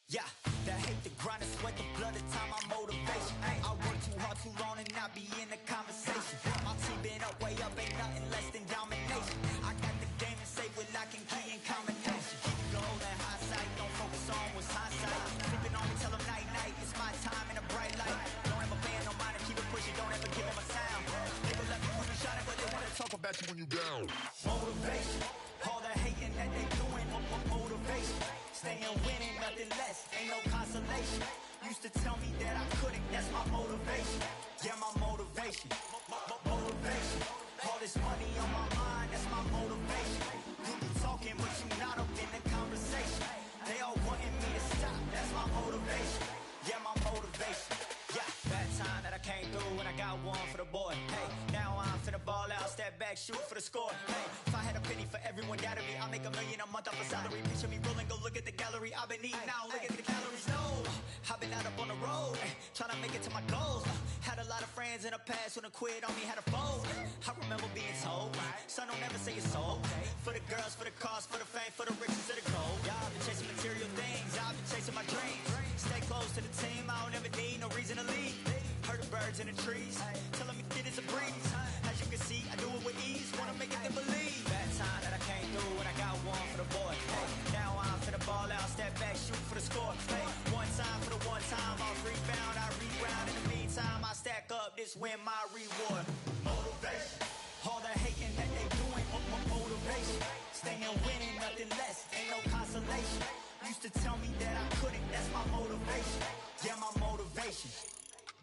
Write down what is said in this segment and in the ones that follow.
Yeah, that hate the grind and sweat the blood of time, my motivation. I work too hard too long and not be in the conversation. My team been up, way up, ain't nothing less than domination. I got the game and say with lock and key and combination. Keep it gold and hindsight, don't focus on what's hindsight. Flipping on me, tell them night night, it's my time in a bright light. Don't ever band no mind and keep it pushing, don't ever give them a sound. They will let me when you shining, but they wanna talk about you when you down. Motivation, all the hating that they doing, motivation. Staying winning, nothing less, ain't no consolation. Used to tell me that I couldn't, that's my motivation. Yeah, my motivation, motivation. All this money on my mind, that's my motivation. You be talking, but you not up in the conversation. They all wanting me to stop, that's my motivation. Yeah, my motivation. Yeah, bad time that I came through and I got one for the boy. Hey, now I'm finna ball out, step back, shoot for the score. Hey, if I had a penny for everyone doubted me, I'll make $1 million a month off a salary. Picture me rolling, go look at the gallery. I've been eating now, look at the calories. No, I've been out up on the road, trying to make it to my goals. Had a lot of friends in the past when I quit on me, had a fold. I remember being told, son, don't ever say it's sold. For the girls, for the cars, for the fame, for the riches, for the gold. Yeah, I've been chasing material things, I've been chasing my dreams. Stay close to the team, I don't ever need no reason to leave. Heard the birds in the trees, tell them it is a breeze. As you can see, I do it with ease, wanna make it them believe. Bad time that I came through and I got one for the boy. Hey, now I'm finna ball out, step back, shoot for the score. Hey, one time for the one time, I'll rebound, I reground. In the meantime, I stack up, this win my reward. Motivation, all the hating that they doing, motivation. Staying winning, nothing less, ain't no consolation. Used to tell me that I couldn't, that's my motivation. Yeah, my motivation,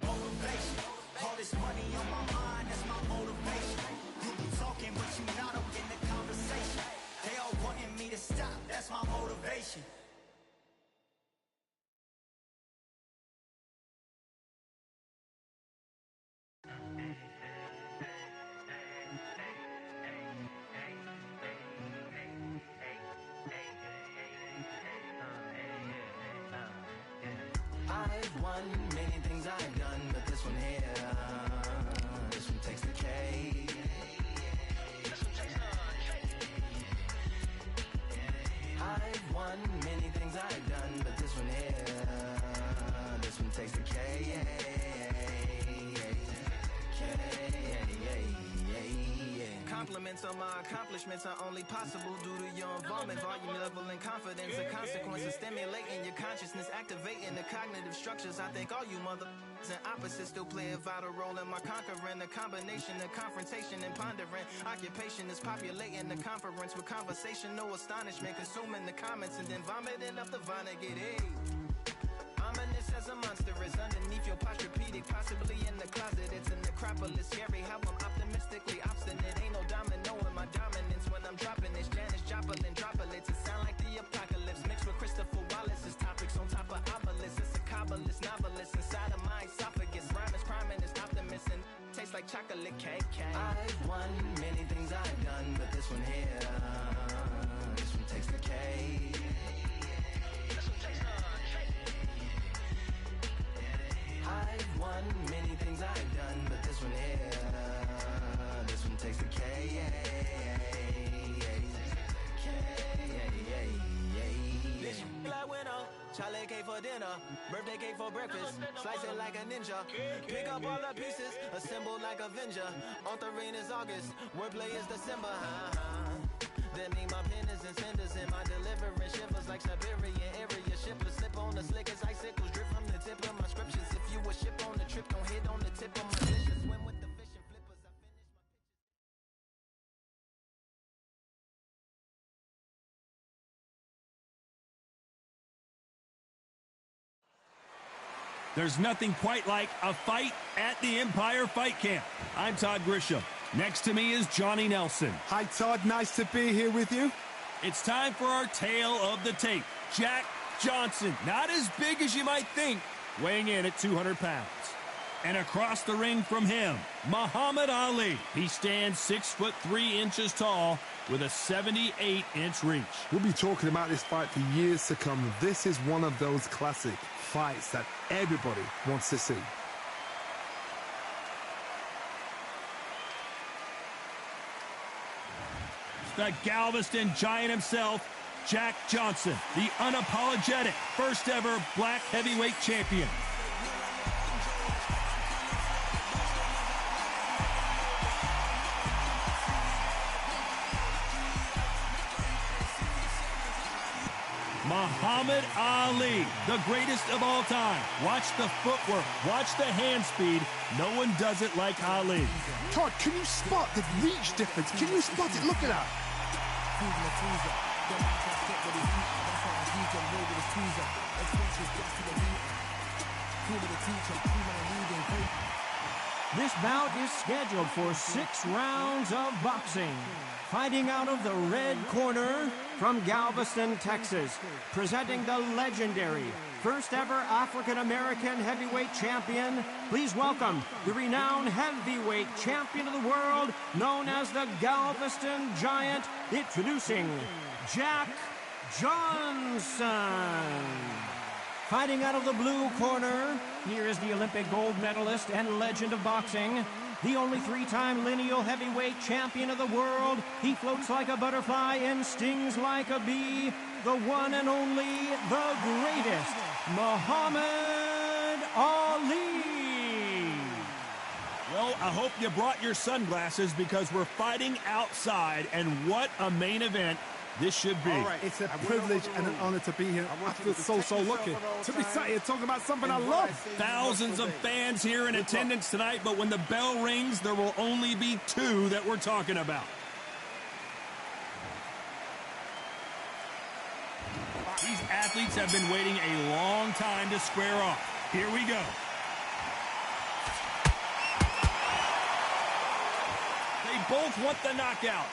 motivation. All this money on my mind, that's my motivation. You be talking, but you not up in the conversation. They all wanting me to stop, that's my motivation. I've won many things I've done, but this one here, this one takes the cake. I've won many things I've done, but this one here, this one takes the cake. Compliments on my accomplishments are only possible due to your involvement, volume, level, and confidence. The consequences stimulating your consciousness, activating the cognitive structures. I think all you mother and opposites still play a vital role in my conquering. The combination of confrontation and pondering. Occupation is populating the conference with conversation, no astonishment, consuming the comments and then vomiting up the Vonnegut. Hey. Ominous as a monster is underneath your posturepedic, possibly in the closet. It's a necropolis, scary how I'm optimistically obstinate. Ain't no domino in my dominance when I'm dropping this. Janis Joplin droplets, it sound like the apocalypse mixed with Christopher Wallace's topics on top of obelisks. It's a kabbalist novelist inside of my esophagus. Rhyme is priming, is optimist and tastes like chocolate cake. I've won many things I've done, but this one here, this one takes the cake. I've won many things I've done, but this one here, this one takes the cake. Like winner, chocolate cake for dinner, birthday cake for breakfast, slice it like a ninja, pick up all the pieces, assemble like Avenger. Authorine is August, wordplay is December. That mean my pen is in cinders and my deliverance shivers like Siberian area shippers. Slip on the slickest icicles, drip from the tip of my scriptures. If you a ship on the trip, don't hit on the tip of my dishes. Swim with the fish and flippers. I finish my There's nothing quite like a fight at the Empire Fight Camp. I'm Todd Grisham. Next to me is Johnny Nelson. Hi, Todd. Nice to be here with you. It's time for our tale of the tape. Jack Johnson, not as big as you might think, weighing in at 200 pounds. And across the ring from him, Muhammad Ali. He stands 6'3" tall with a 78-inch reach. We'll be talking about this fight for years to come. This is one of those classic fights that everybody wants to see. The Galveston Giant himself, Jack Johnson, the unapologetic first ever black heavyweight champion. Muhammad Ali, the greatest of all time. Watch the footwork, watch the hand speed. No one does it like Ali. Todd, can you spot the reach difference? Can you spot it? Look at that. This bout is scheduled for 6 rounds of boxing. Fighting out of the red corner from Galveston, Texas, presenting the legendary first ever African-American heavyweight champion, please welcome the renowned heavyweight champion of the world, known as the Galveston Giant, introducing Jack Johnson. Fighting out of the blue corner, here is the Olympic gold medalist and legend of boxing, the only 3-time lineal heavyweight champion of the world. He floats like a butterfly and stings like a bee. The one and only, the greatest, Muhammad Ali. Well, I hope you brought your sunglasses because we're fighting outside, and what a main event this should be. All right, it's a privilege and an honor to be here. I feel so lucky to be sat here talking about something I love. Thousands of fans here in attendance tonight, but when the bell rings, there will only be 2 that we're talking about. These athletes have been waiting a long time to square off. Here we go. They both want the knockout.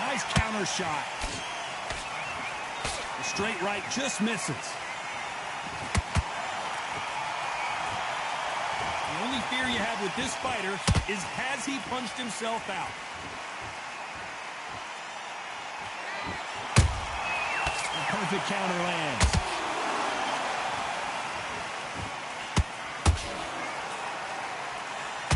Nice counter shot. The straight right just misses. The only fear you have with this fighter is, has he punched himself out? The perfect counter lands.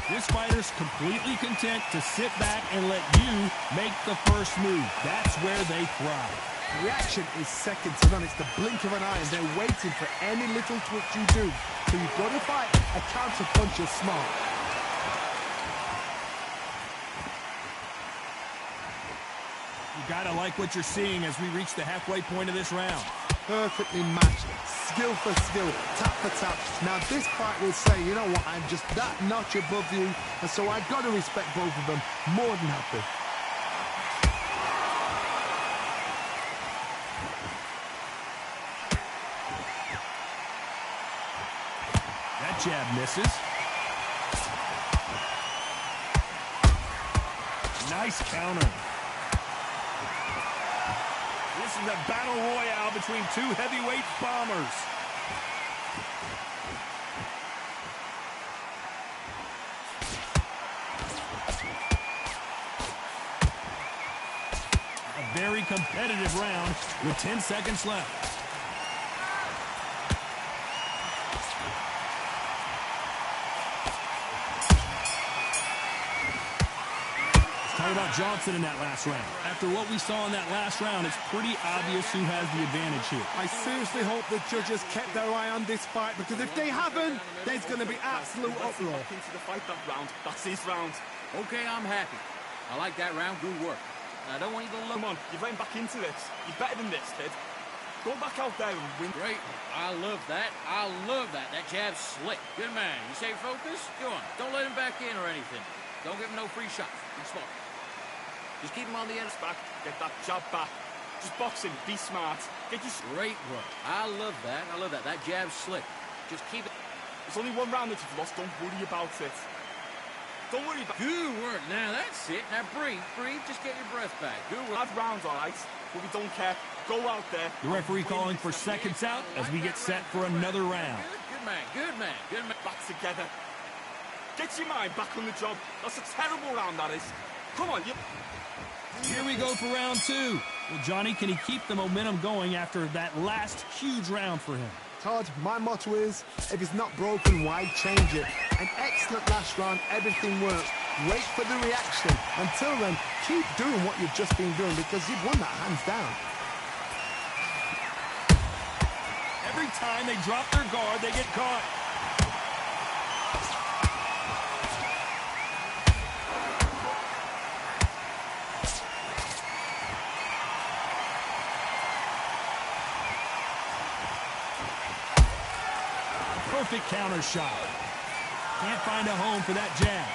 This fighter's completely content to sit back and let you make the first move. That's where they thrive. Reaction is second to none. It's the blink of an eye, and they're waiting for any little twitch you do. So you've got to fight a counter punch is smart. You gotta like what you're seeing as we reach the halfway point of this round. Perfectly matched, skill for skill, tap for tap. Now this fight will say, you know what, I'm just that notch above you, and so I've got to respect both of them. More than happy. That jab misses. Nice counter. This is a battle royale between 2 heavyweight bombers. A very competitive round with 10 seconds left. Talk about Johnson in that last round. After what we saw in that last round, it's pretty obvious who has the advantage here. I seriously hope the judges kept their eye on this fight, because if they haven't, there's going to be absolute uproar. Into the fight that round. That's his round. Okay, I'm happy. I like that round. Good work. I don't want you to look. Come on, you're getting back into this. You're better than this, kid. Go back out there and win. Great. I love that. I love that. That jab's slick. Good man. You stay focused? Go on. Don't let him back in or anything. Don't give him no free shots. Be smart. Just keep him on the end. Back. Get that jab back. Just boxing. Be smart. Get your... Great work. I love that. I love that. That jab's slick. Just keep it. There's only one round that you've lost. Don't worry about it. Don't worry about it. Good work. Now that's it. Now breathe. Breathe. Just get your breath back. Good work. Have rounds, all right? But we don't care. Go out there. The referee calling for seconds out as we get set for another round. Good man. Good man. Good man. Back together. Get your mind back on the job. That's a terrible round, that is. Come on, you... Here we go for round 2. Well, Johnny, can he keep the momentum going after that last huge round for him? Todd, my motto is, if it's not broken, why change it? An excellent last round, everything works. Wait for the reaction. Until then, keep doing what you've just been doing because you've won that hands down. Every time they drop their guard, they get caught. Perfect counter shot. Can't find a home for that jab.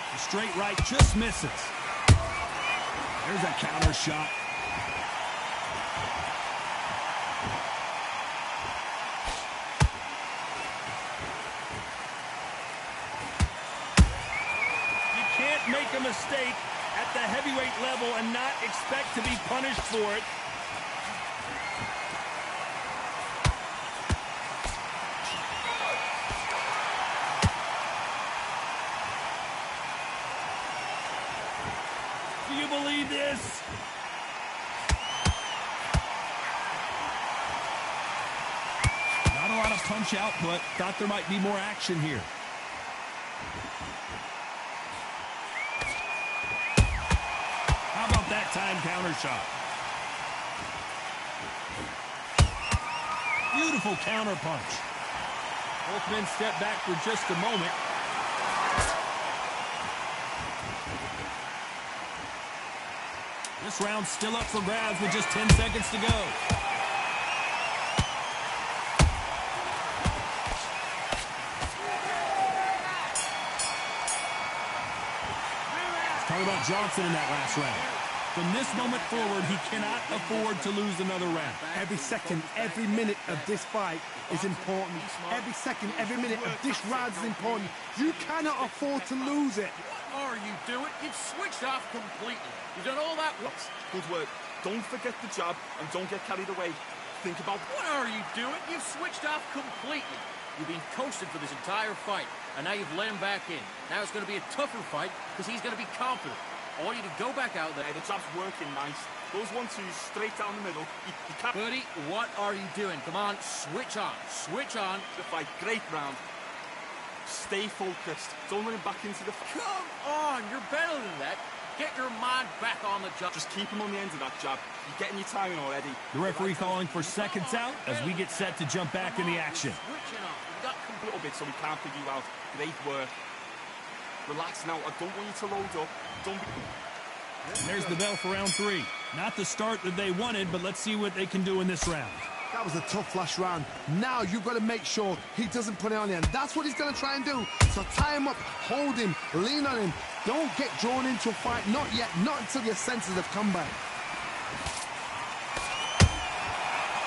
The straight right just misses. There's a counter shot. You can't make a mistake at the heavyweight level and not expect to be punished for it. Do you believe this? Not a lot of punch output. Thought there might be more action here. How about that time counter shot? Beautiful counter punch. Both men step back for just a moment. This round's still up for grabs with just 10 seconds to go. Let's talk about Johnson in that last round. From this moment forward, he cannot afford to lose another round. Every second, every minute of this fight is important. Every second, every minute of this round is important. You cannot afford to lose it. What are you doing? You've switched off completely. You've done all that. Good work. Don't forget the jab and don't get carried away. Think about... What are you doing? You've switched off completely. You've been coasted for this entire fight, and now you've let him back in. Now it's going to be a tougher fight because he's going to be confident. I want you to go back out there. The jab's working nice. Those 1-2s straight down the middle. You can't... Buddy, what are you doing? Come on, switch on. Switch on. The fight, great round. Stay focused. Don't let him back into the... Come on, you're better than that. Get your mind back on the job. Just keep him on the end of that jab. You're getting your timing already. The referee calling for seconds out as we get set to jump back in the action. Switching on. You got A little bit so we can't figure you out. Great work. Relax now. I don't want you to load up. Don't be... There's the bell for round 3. Not the start that they wanted, but let's see what they can do in this round. That was a tough last round. Now you've got to make sure he doesn't put it on you. And that's what he's going to try and do. So tie him up, hold him, lean on him. Don't get drawn into a fight. Not yet. Not until your senses have come back.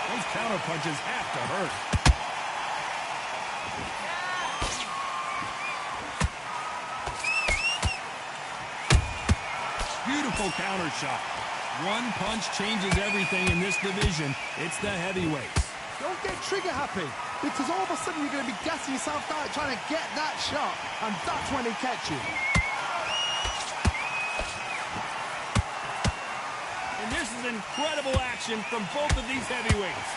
Those counter punches have to hurt. Beautiful counter shot. One punch changes everything in this division. It's the heavyweights. Don't get trigger happy, because all of a sudden you're going to be gassing yourself out trying to get that shot, and that's when he catch you. And this is incredible action from both of these heavyweights.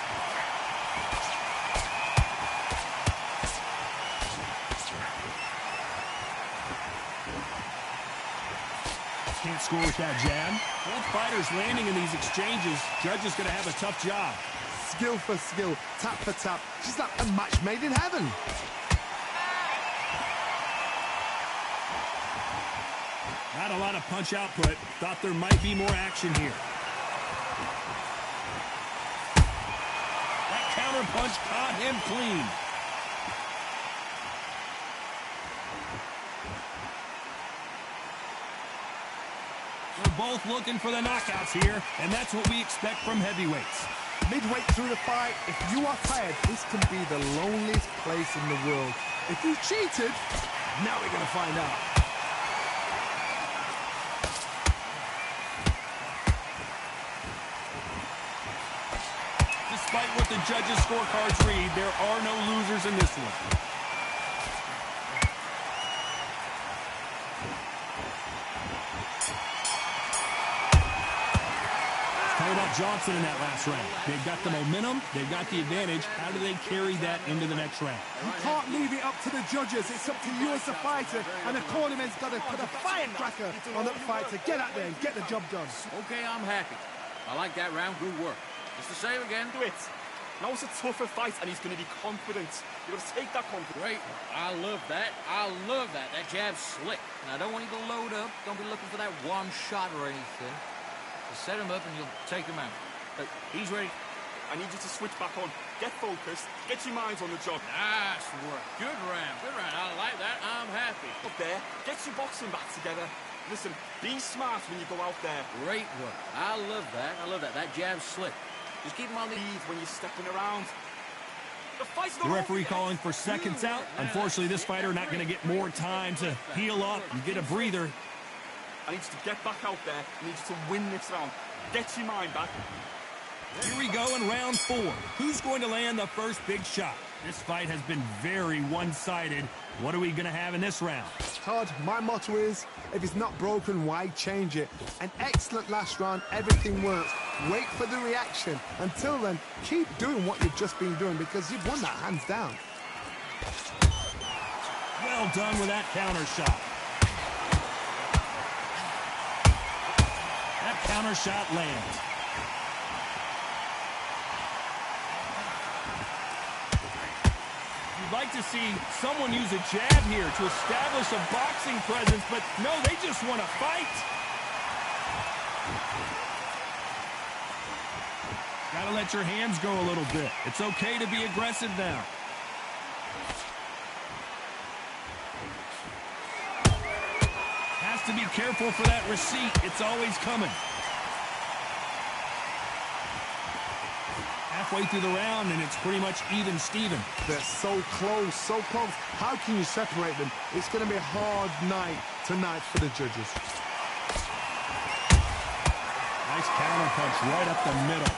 Can't score with that jab. Both fighters landing in these exchanges. Judge is going to have a tough job. Skill for skill, tap for tap. Just like a match made in heaven. Not a lot of punch output. Thought there might be more action here. That counter punch caught him clean. They're both looking for the knockouts here, and that's what we expect from heavyweights. Midway through the fight, if you are tired, this can be the loneliest place in the world. If you cheated, now we're going to find out. Despite what the judges' scorecards read, there are no losers in this one. Talk about about Johnson in that last round. They've got the momentum. They've got the advantage. How do they carry that into the next round? You can't leave it up to the judges. It's up to you as the fighter, and the cornerman's got to put a firecracker on that fight to get out there and get the job done. Okay, I'm happy. I like that round. Good work. Just the same again. Do it. Now it's a tougher fight, and he's going to be confident. You've got to take that confidence. Great. I love that. I love that. That jab's slick. And I don't want you to load up. Don't be looking for that one shot or anything. Just set him up, and you'll take him out. But he's ready. I need you to switch back on. Get focused. Get your minds on the job. Nice work. Good round. Good round. I like that. I'm happy. Up there. Get your boxing back together. Listen, be smart when you go out there. Great work. I love that. I love that. That jab's slick. Just keep him on the Breathe when you're stepping around. The fight's not The referee over calling for seconds out. Unfortunately, this fighter not going to get more time to heal up and get a breather. I need you to get back out there. I need you to win this round. Get your mind back. Here we go in round 4. Who's going to land the first big shot? This fight has been very one-sided. What are we going to have in this round? Todd, my motto is, if it's not broken, why change it? An excellent last round, everything works. Wait for the reaction. Until then, keep doing what you've just been doing because you've won that hands down. Well done with that counter shot. That counter shot lands. You'd like to see someone use a jab here to establish a boxing presence, but no, they just want to fight. Gotta let your hands go a little bit. It's okay to be aggressive now. Has to be careful for that receipt. It's always coming. Halfway through the round, and it's pretty much even Steven. They're so close, so close. How can you separate them? It's going to be a hard night tonight for the judges. Nice counter punch right up the middle.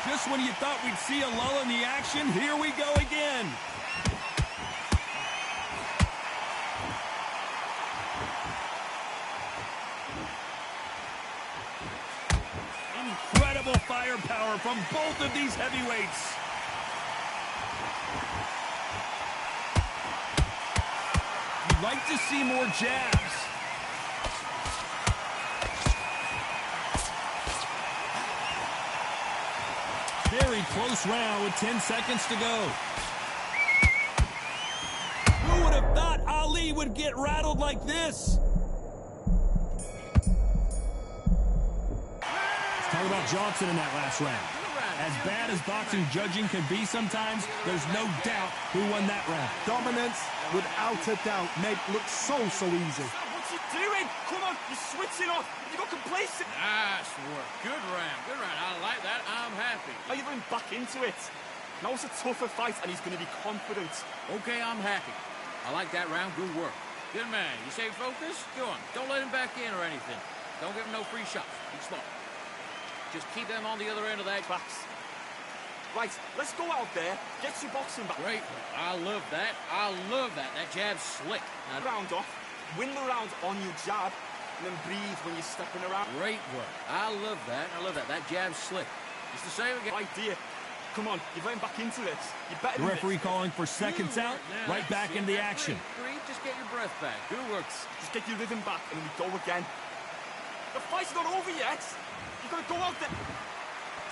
Just when you thought we'd see a lull in the action, here we go again. Incredible firepower from both of these heavyweights. You'd like to see more jabs. Very close round with 10 seconds to go. Who would have thought Ali would get rattled like this? Let's talk about Johnson in that last round. As bad as boxing judging can be sometimes, there's no doubt who won that round. Dominance, without a doubt, made it look so easy. What's he doing? Come on, you're switching off. You got complacent. Nice work. Good round. Good round. I like that. I'm happy. Now you're going back into it. Now it's a tougher fight, and he's going to be confident. Okay, I'm happy. I like that round. Good work. Good man. You stay focused? Go on. Don't let him back in or anything. Don't give him no free shots. Be smart. Just keep them on the other end of that box. Right, let's go out there. Get your boxing back. Great. I love that. I love that. That jab's slick. Now, round off. Win the round on your jab, and then breathe when you're stepping around. great work. I love that. I love that. That jab's slick. It's the same again. Idea. Come on, you're going back into this. You're better The than referee this. calling for seconds out, Now, right back see, into the that's action. Breathe. Just get your breath back. Good work. Just get your rhythm back, and then we go again. The fight's not over yet. You've got to go out there.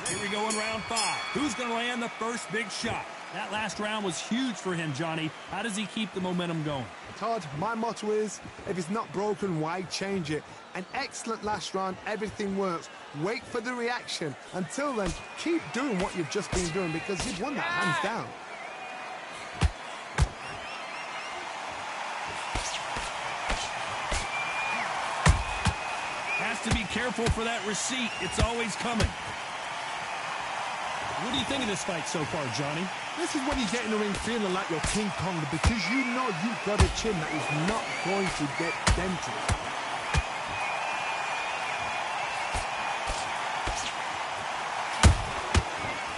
Here we go in round 5. Who's going to land the first big shot? That last round was huge for him, Johnny. How does he keep the momentum going? Todd, my motto is, if it's not broken, why change it? An excellent last round, everything works. Wait for the reaction. Until then, keep doing what you've just been doing because you've won that hands down. Has to be careful for that receipt. It's always coming. What do you think of this fight so far, Johnny? This is when you get in the ring feeling like you're King Kong because you know you've got a chin that is not going to get dented.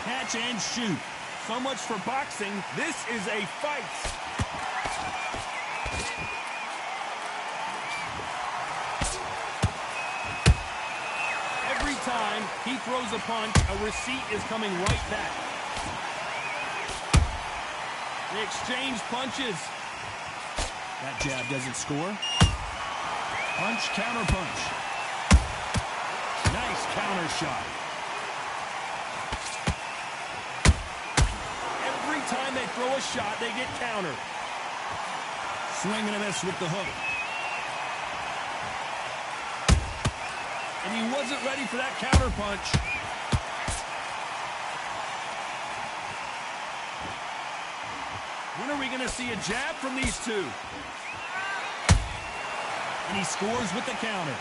Catch and shoot. So much for boxing. This is a fight. time he throws a punch, a receipt is coming right back. They exchange punches. That jab doesn't score. Punch, counter punch. Nice counter shot. Every time they throw a shot, they get countered. Swing and a miss with the hook. And he wasn't ready for that counter punch. When are we going to see a jab from these two? And he scores with the counter.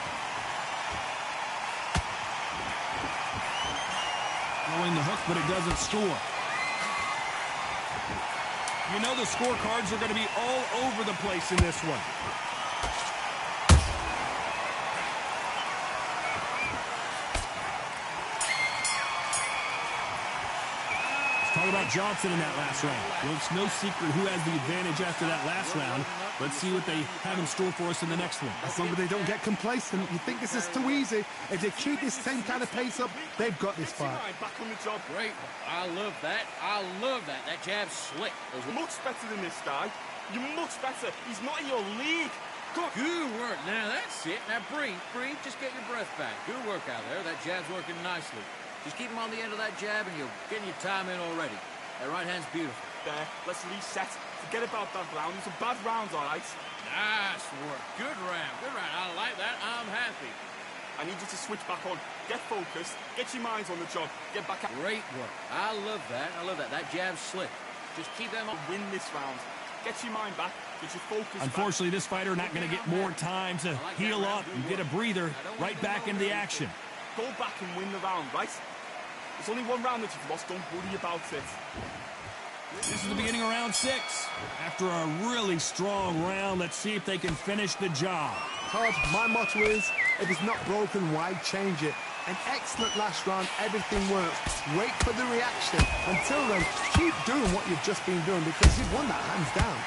Throwing the hook, but it doesn't score. You know the scorecards are going to be all over the place in this one. Talk about Johnson in that last round. Well, it's no secret who has the advantage after that last round. Let's see what they have in store for us in the next one. As long as they don't get complacent, you think this is too easy. If they keep this same kind of pace up, they've got this fight. Back on the job. Great. I love that. I love that. That jab's slick. Much better than this guy. You're much better. He's not in your league. Come on. Good work. Now that's it. Now breathe. Breathe. Just get your breath back. Good work out there. That jab's working nicely. Just keep him on the end of that jab, and you're getting your time in already. That right hand's beautiful. There, let's reset. Forget about that round. It's a bad round, all right? Nice work. Good round. Good round. I like that. I'm happy. I need you to switch back on. Get focused. Get your minds on the job. Get back at... Great work. I love that. I love that. That jab's slick. Just keep them on. Win this round. Get your mind back. Get your focus Unfortunately, this fighter not going to get more time to heal up and get a breather. Right back into the action. Go back and win the round, right? There's only one round that you've lost. Don't worry about it. This is the beginning of round 6. After a really strong round, let's see if they can finish the job. Todd, my motto is, if it's not broken, why change it? An excellent last round, everything works. Wait for the reaction. Until then, keep doing what you've just been doing because you've won that hands down.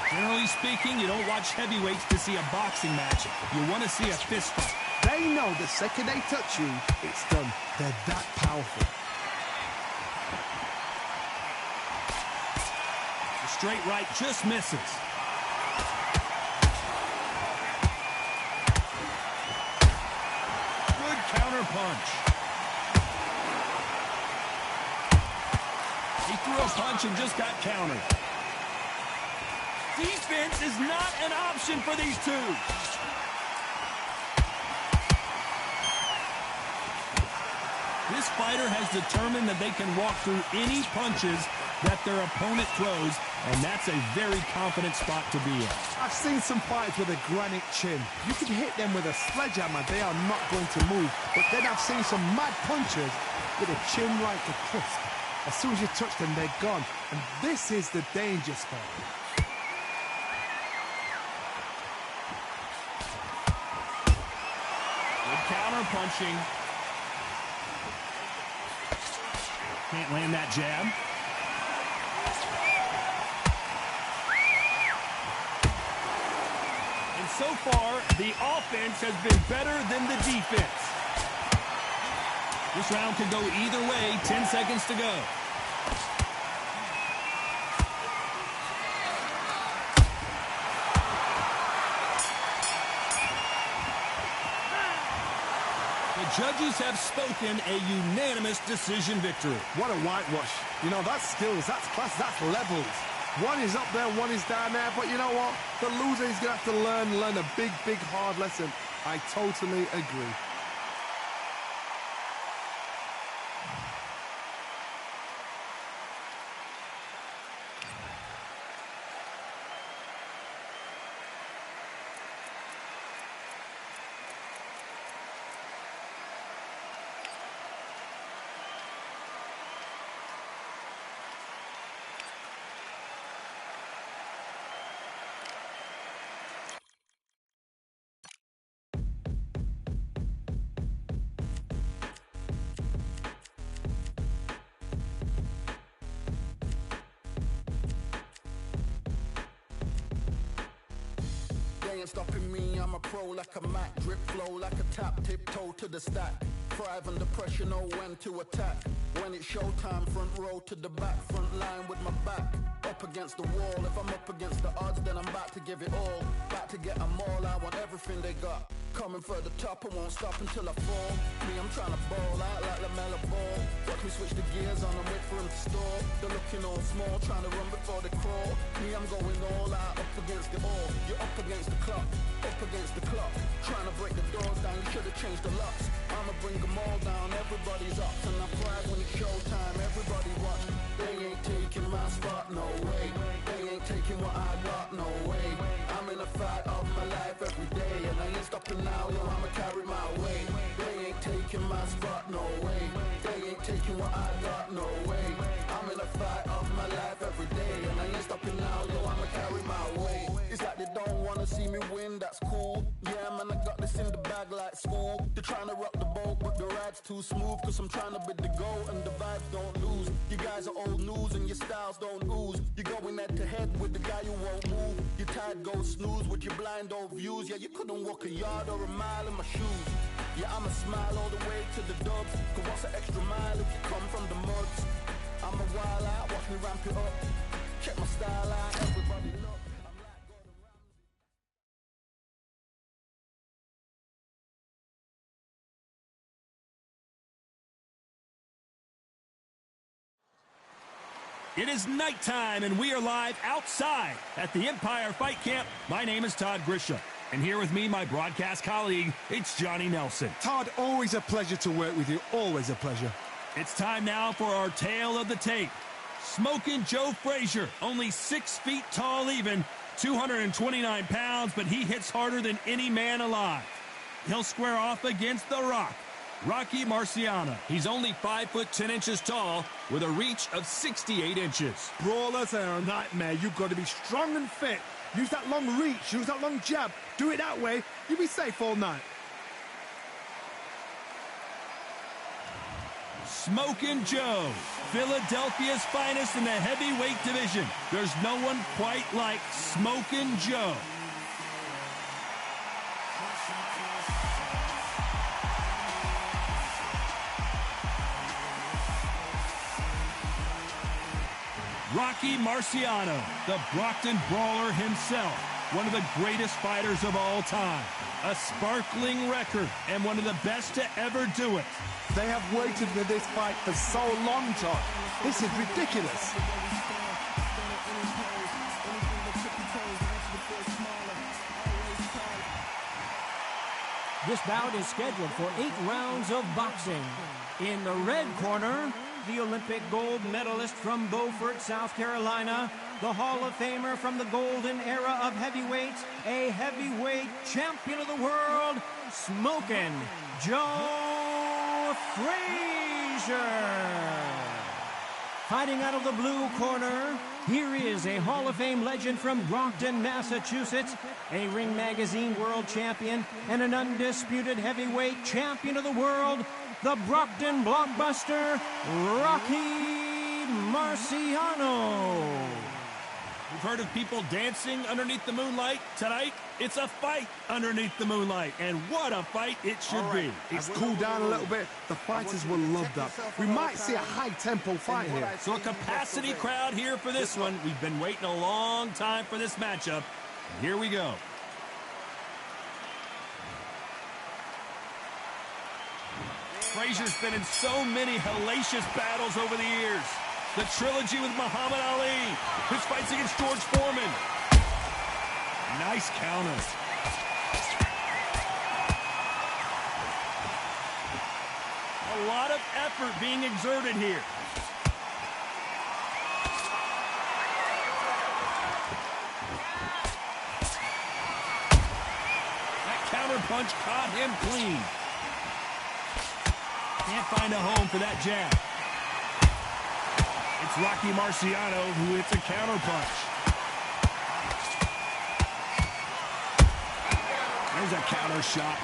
Generally speaking, you don't watch heavyweights to see a boxing match. You want to see a fist fight. They know the second they touch you, it's done. They're that powerful. The straight right just misses. Good counter punch. He threw a punch and just got countered. Defense is not an option for these two. This fighter has determined that they can walk through any punches that their opponent throws, and that's a very confident spot to be in. I've seen some fighters with a granite chin. You can hit them with a sledgehammer, they are not going to move. But then I've seen some mad punchers with a chin like a crisp. As soon as you touch them, they're gone. And this is the danger spot. Counter punching. Can't land that jab. And so far, the offense has been better than the defense. This round could go either way. 10 seconds to go. Judges have spoken a unanimous decision victory. What a whitewash. You know, that's skills, that's class, that's levels. One is up there, one is down there, but you know what? The loser is going to have to learn a big, big, hard lesson. I totally agree. ain't stopping me, I'm a pro like a Mac. Drip flow like a tap, tiptoe to the stack. Thrive under pressure, know when to attack. When it's showtime, front row to the back. Front line with my back up against the wall. If I'm up against the odds, then I'm back to give it all. Back to get them all, I want everything they got. Coming for the top, I won't stop until I fall. Me, I'm trying to ball out like LaMelo Ball. Watch me switch the gears on and wait for him to stall. They're looking all small, trying to run before they crawl. Me, I'm going all out, up against it all. You're up against the clock, up against the clock. Trying to break the doors down, you should have changed the locks. I'ma bring them all down, everybody's up. And I pride when it's showtime, everybody watch. They ain't taking my spot, no way. They ain't taking what I got, no way. I'm in a fight of my life every day, and I ain't stopping now, yo, I'ma carry my weight. They ain't taking my spot, no way. They ain't taking what I got, no way. I'm in a fight of my life every day, and I ain't stopping now, yo, I'ma carry my weight. It's like they don't wanna see me win, that's cool. Yeah, man, I got this in the bag like school. They're trying to rock the boat, but the ride's too smooth. Cause I'm trying to bid the goal, and the vibes don't lose. You guys are old news, and your styles don't ooze. You're going head to head with the guy who won't move. Your tide goes snooze with your blind old views. Yeah, you couldn't walk a yard or a mile in my shoes. Yeah, I'ma smile all the way to the dubs. Cause what's an extra mile if you come from the muds? I'm a wild out, watch me ramp it up. Check my style out, everybody look. It is nighttime, and we are live outside at the Empire Fight Camp. My name is Todd Grisham, and here with me, my broadcast colleague, it's Johnny Nelson. Todd, always a pleasure to work with you. Always a pleasure. It's time now for our tale of the tape. Smoking Joe Frazier, only 6 feet tall even, 229 pounds, but he hits harder than any man alive. He'll square off against The Rock, Rocky Marciano. He's only 5 foot 10 inches tall with a reach of 68 inches. Brawlers are a nightmare. You've got to be strong and fit. Use that long reach, use that long jab. Do it that way, you'll be safe all night. Smokin' Joe, Philadelphia's finest in the heavyweight division. There's no one quite like Smokin' Joe. Rocky Marciano, the Brockton Brawler himself, one of the greatest fighters of all time. A sparkling record and one of the best to ever do it. They have waited for this fight for so long, Todd. This is ridiculous. This bout is scheduled for 8 rounds of boxing. In the red corner, the Olympic gold medalist from Beaufort, South Carolina, the Hall of Famer from the golden era of heavyweights, a heavyweight champion of the world, Smokin' Joe Frazier. Fighting out of the blue corner, here is a Hall of Fame legend from Brockton, Massachusetts, a Ring Magazine world champion, and an undisputed heavyweight champion of the world, the Brockton blockbuster, Rocky Marciano. We've heard of people dancing underneath the moonlight. Tonight, it's a fight underneath the moonlight, and what a fight it should be. It's cooled down a little bit. The fighters will love that. We might see a high-tempo fight here. So a capacity crowd here for this one. We've been waiting a long time for this matchup. Here we go. Frazier's been in so many hellacious battles over the years. The trilogy with Muhammad Ali. His fights against George Foreman. Nice counter. A lot of effort being exerted here. That counter punch caught him clean. Can't find a home for that jab. It's Rocky Marciano who hits a counter punch. There's a counter shot.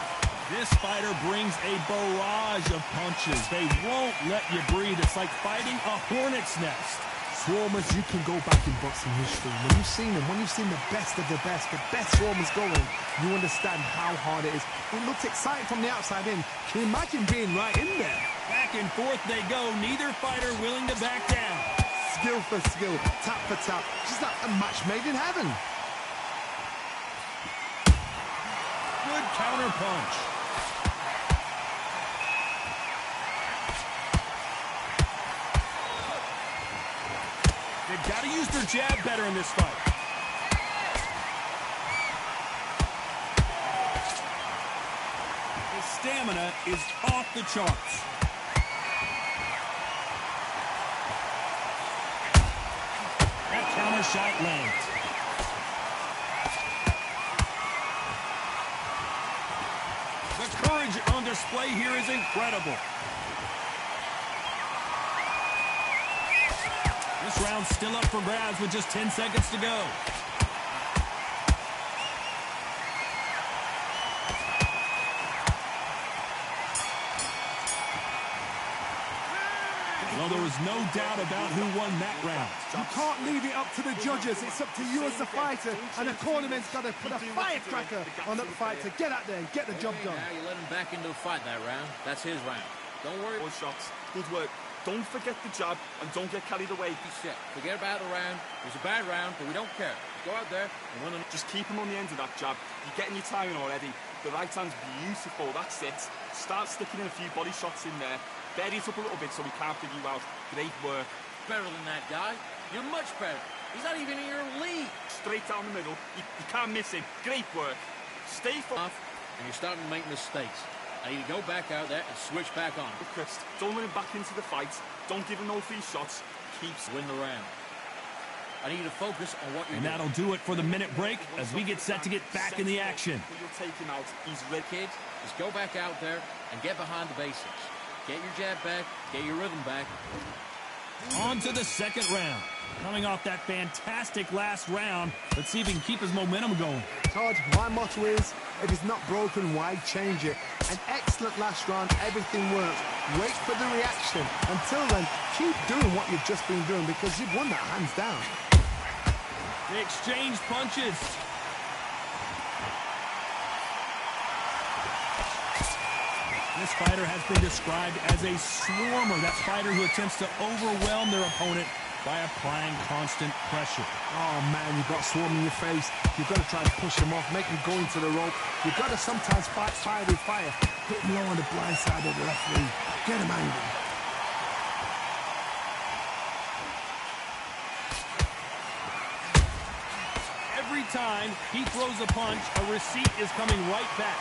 This fighter brings a barrage of punches. They won't let you breathe. It's like fighting a hornet's nest. Swarmers, you can go back in boxing history. When you've seen them, when you've seen the best of the best swarmers going, you understand how hard it is. It looks exciting from the outside in. Can you imagine being right in there? Back and forth they go, neither fighter willing to back down. Skill for skill, tap for tap. Just like a match made in heaven. Good counter punch. They've got to use their jab better in this fight. His stamina is off the charts. That counter shot lands. The courage on display here is incredible. This round's still up for grabs with just 10 seconds to go. Well, there was no doubt about who won that round. You can't leave it up to the judges. It's up to you as the fighter, and the cornerman's got to put a firecracker on that fight to get out there and get the job done. Now you let him back into the fight that round. That's his round. Don't worry. Good shots. Good work. Don't forget the jab and don't get carried away. Forget about the round. It was a bad round, but we don't care. Go out there and win. Just keep him on the end of that jab. You're getting your timing already. The right hand's beautiful. That's it. Start sticking in a few body shots in there. Bury it up a little bit so we can't figure you out. Great work. Better than that guy. You're much better. He's not even in your league. Straight down the middle. You can't miss him. Great work. Stay off, and you're starting to make mistakes. I need to go back out there and switch back on. Chris, don't let him back into the fight. Don't give him no free shots. Keeps win the round. I need you to focus on what you're doing. And that'll do it for the minute break as we get set to get back in the action. You'll take him out. He's ready. Kids, just go back out there and get behind the basics. Get your jab back, get your rhythm back. On to the second round. Coming off that fantastic last round, let's see if he can keep his momentum going. Todd, my motto is, if it's not broken, why change it? An excellent last round, everything works. Wait for the reaction. Until then, keep doing what you've just been doing because you've won that hands down. They exchange punches. This fighter has been described as a swarmer. That fighter who attempts to overwhelm their opponent by applying constant pressure. Oh, man, you've got swarm in your face. You've got to try and push him off, make him go into the rope. You've got to sometimes fight fire with fire. Hit him low on the blind side of the referee. Get him angry. Every time he throws a punch, a receipt is coming right back.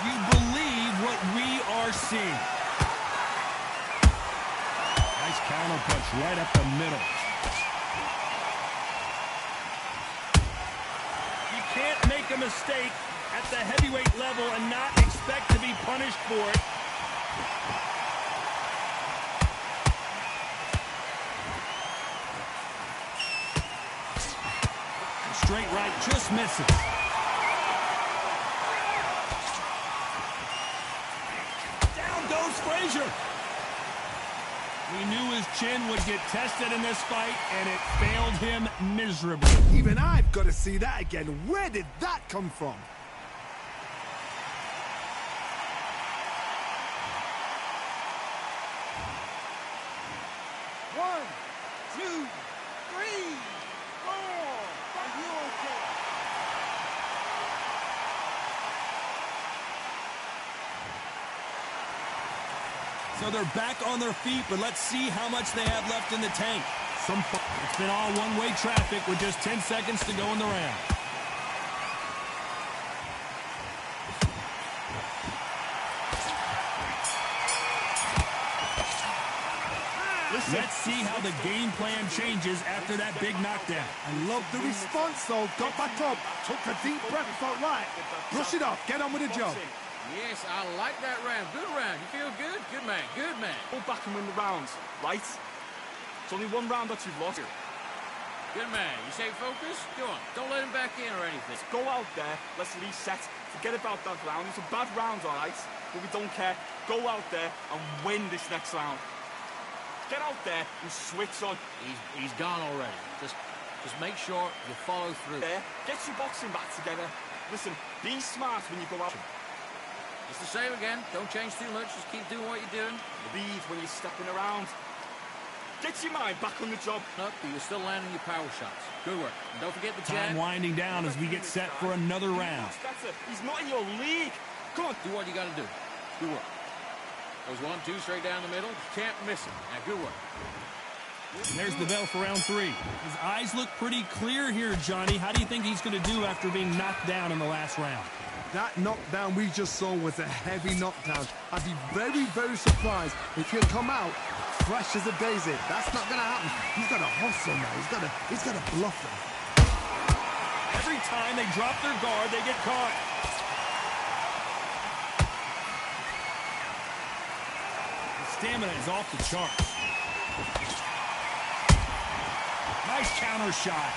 You believe what we are seeing. Nice counter punch right up the middle. You can't make a mistake at the heavyweight level and not expect to be punished for it. Straight right just misses. Frazier. We knew his chin would get tested in this fight, and it failed him miserably. Even I've got to see that again. Where did that come from? One, two, three, four. Are you okay? So they're back on their feet, but let's see how much they have left in the tank. It's been all one-way traffic with just 10 seconds to go in the round. Let's see how the game plan changes after that big knockdown. I love the response, though. Got back up, took a deep breath, felt right. Brush it off, get on with the job. Yes, I like that round. Good round. You feel good? Good man. Good man. Go back and win the rounds, right? It's only one round that you've lost. Good man. You stay focused? Go on. Don't let him back in or anything. Let's go out there. Let's reset. Forget about that round. It's a bad round, all right? But we don't care. Go out there and win this next round. Get out there and switch on. He's gone already. Just make sure you follow through. There, get your boxing back together. Listen, be smart when you go out. It's the same again. Don't change too much. Just keep doing what you're doing. Lead when you're stepping around. Get your mind back on the job. No, but you're still landing your power shots. Good work. And don't forget the jab. Time winding down as we get set for another round. He's not in your league. Come on. Do what you got to do. Good work. Those 1-2 straight down the middle. You can't miss it. Now, good work. And there's the bell for round 3. His eyes look pretty clear here, Johnny. How do you think he's going to do after being knocked down in the last round? That knockdown we just saw was a heavy knockdown. I'd be very, very surprised if he'll come out fresh as a daisy. That's not going to happen. He's got to hustle now. He's got to bluff them. Every time they drop their guard, they get caught. His stamina is off the charts. Nice counter shot.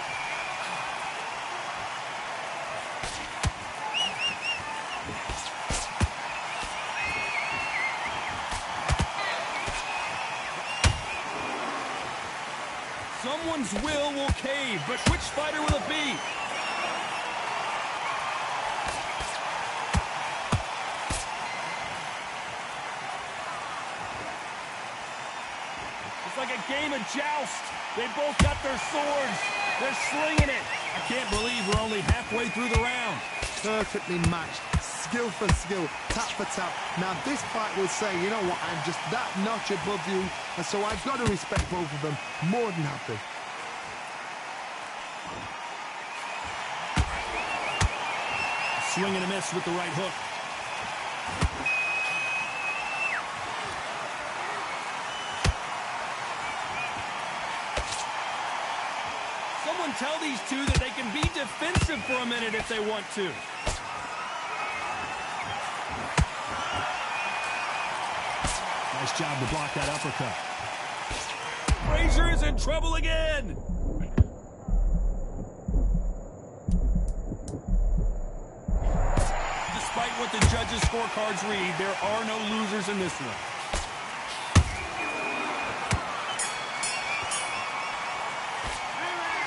Someone's will cave, but which fighter will it be? It's like a game of joust. They both got their swords. They're slinging it. I can't believe we're only halfway through the round. Perfectly matched. Skill for skill. Tap for tap. Now this fight will say, you know what, I'm just that notch above you. And so I've got to respect both of them. More than happy. Swing and a miss with the right hook. Someone tell these two that they can be defensive for a minute if they want to. Nice job to block that uppercut. Frazier is in trouble again. Despite what the judges' scorecards read, there are no losers in this one.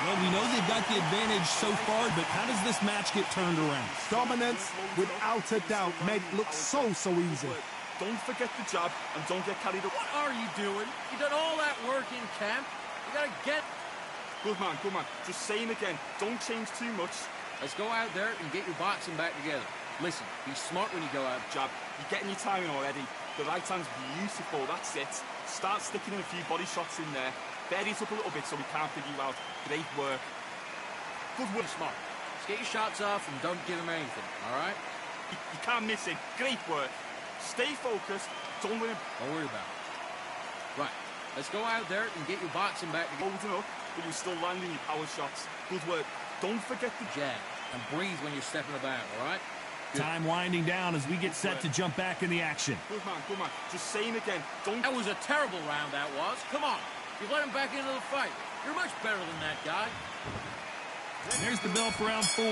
Well, we know they've got the advantage so far, but how does this match get turned around? Dominance, without a doubt, made it look so easy. Don't forget the jab and don't get carried away. What are you doing? You done all that work in camp. You gotta get... Good man, good man. Just say him again. Don't change too much. Let's go out there and get your boxing back together. Listen, be smart when you go out. Jab. You're getting your timing already. The right hand's beautiful. That's it. Start sticking in a few body shots in there. Bury it up a little bit so we can't figure you out. Great work. Good work. Smart. Just get your shots off and don't give him anything, all right? You can't miss it. Great work. Stay focused. Don't worry about it. Right. Let's go out there and get your boxing back together. Holding up, but you're still landing your power shots. Good work. Don't forget the jab. And breathe when you're stepping about, all right? Good. Time winding down as we get set to jump back in the action. Good man, good man. Just say him again. Don't... That was a terrible round, that was. Come on. You let him back into the fight. You're much better than that guy. There's the bell for round 4.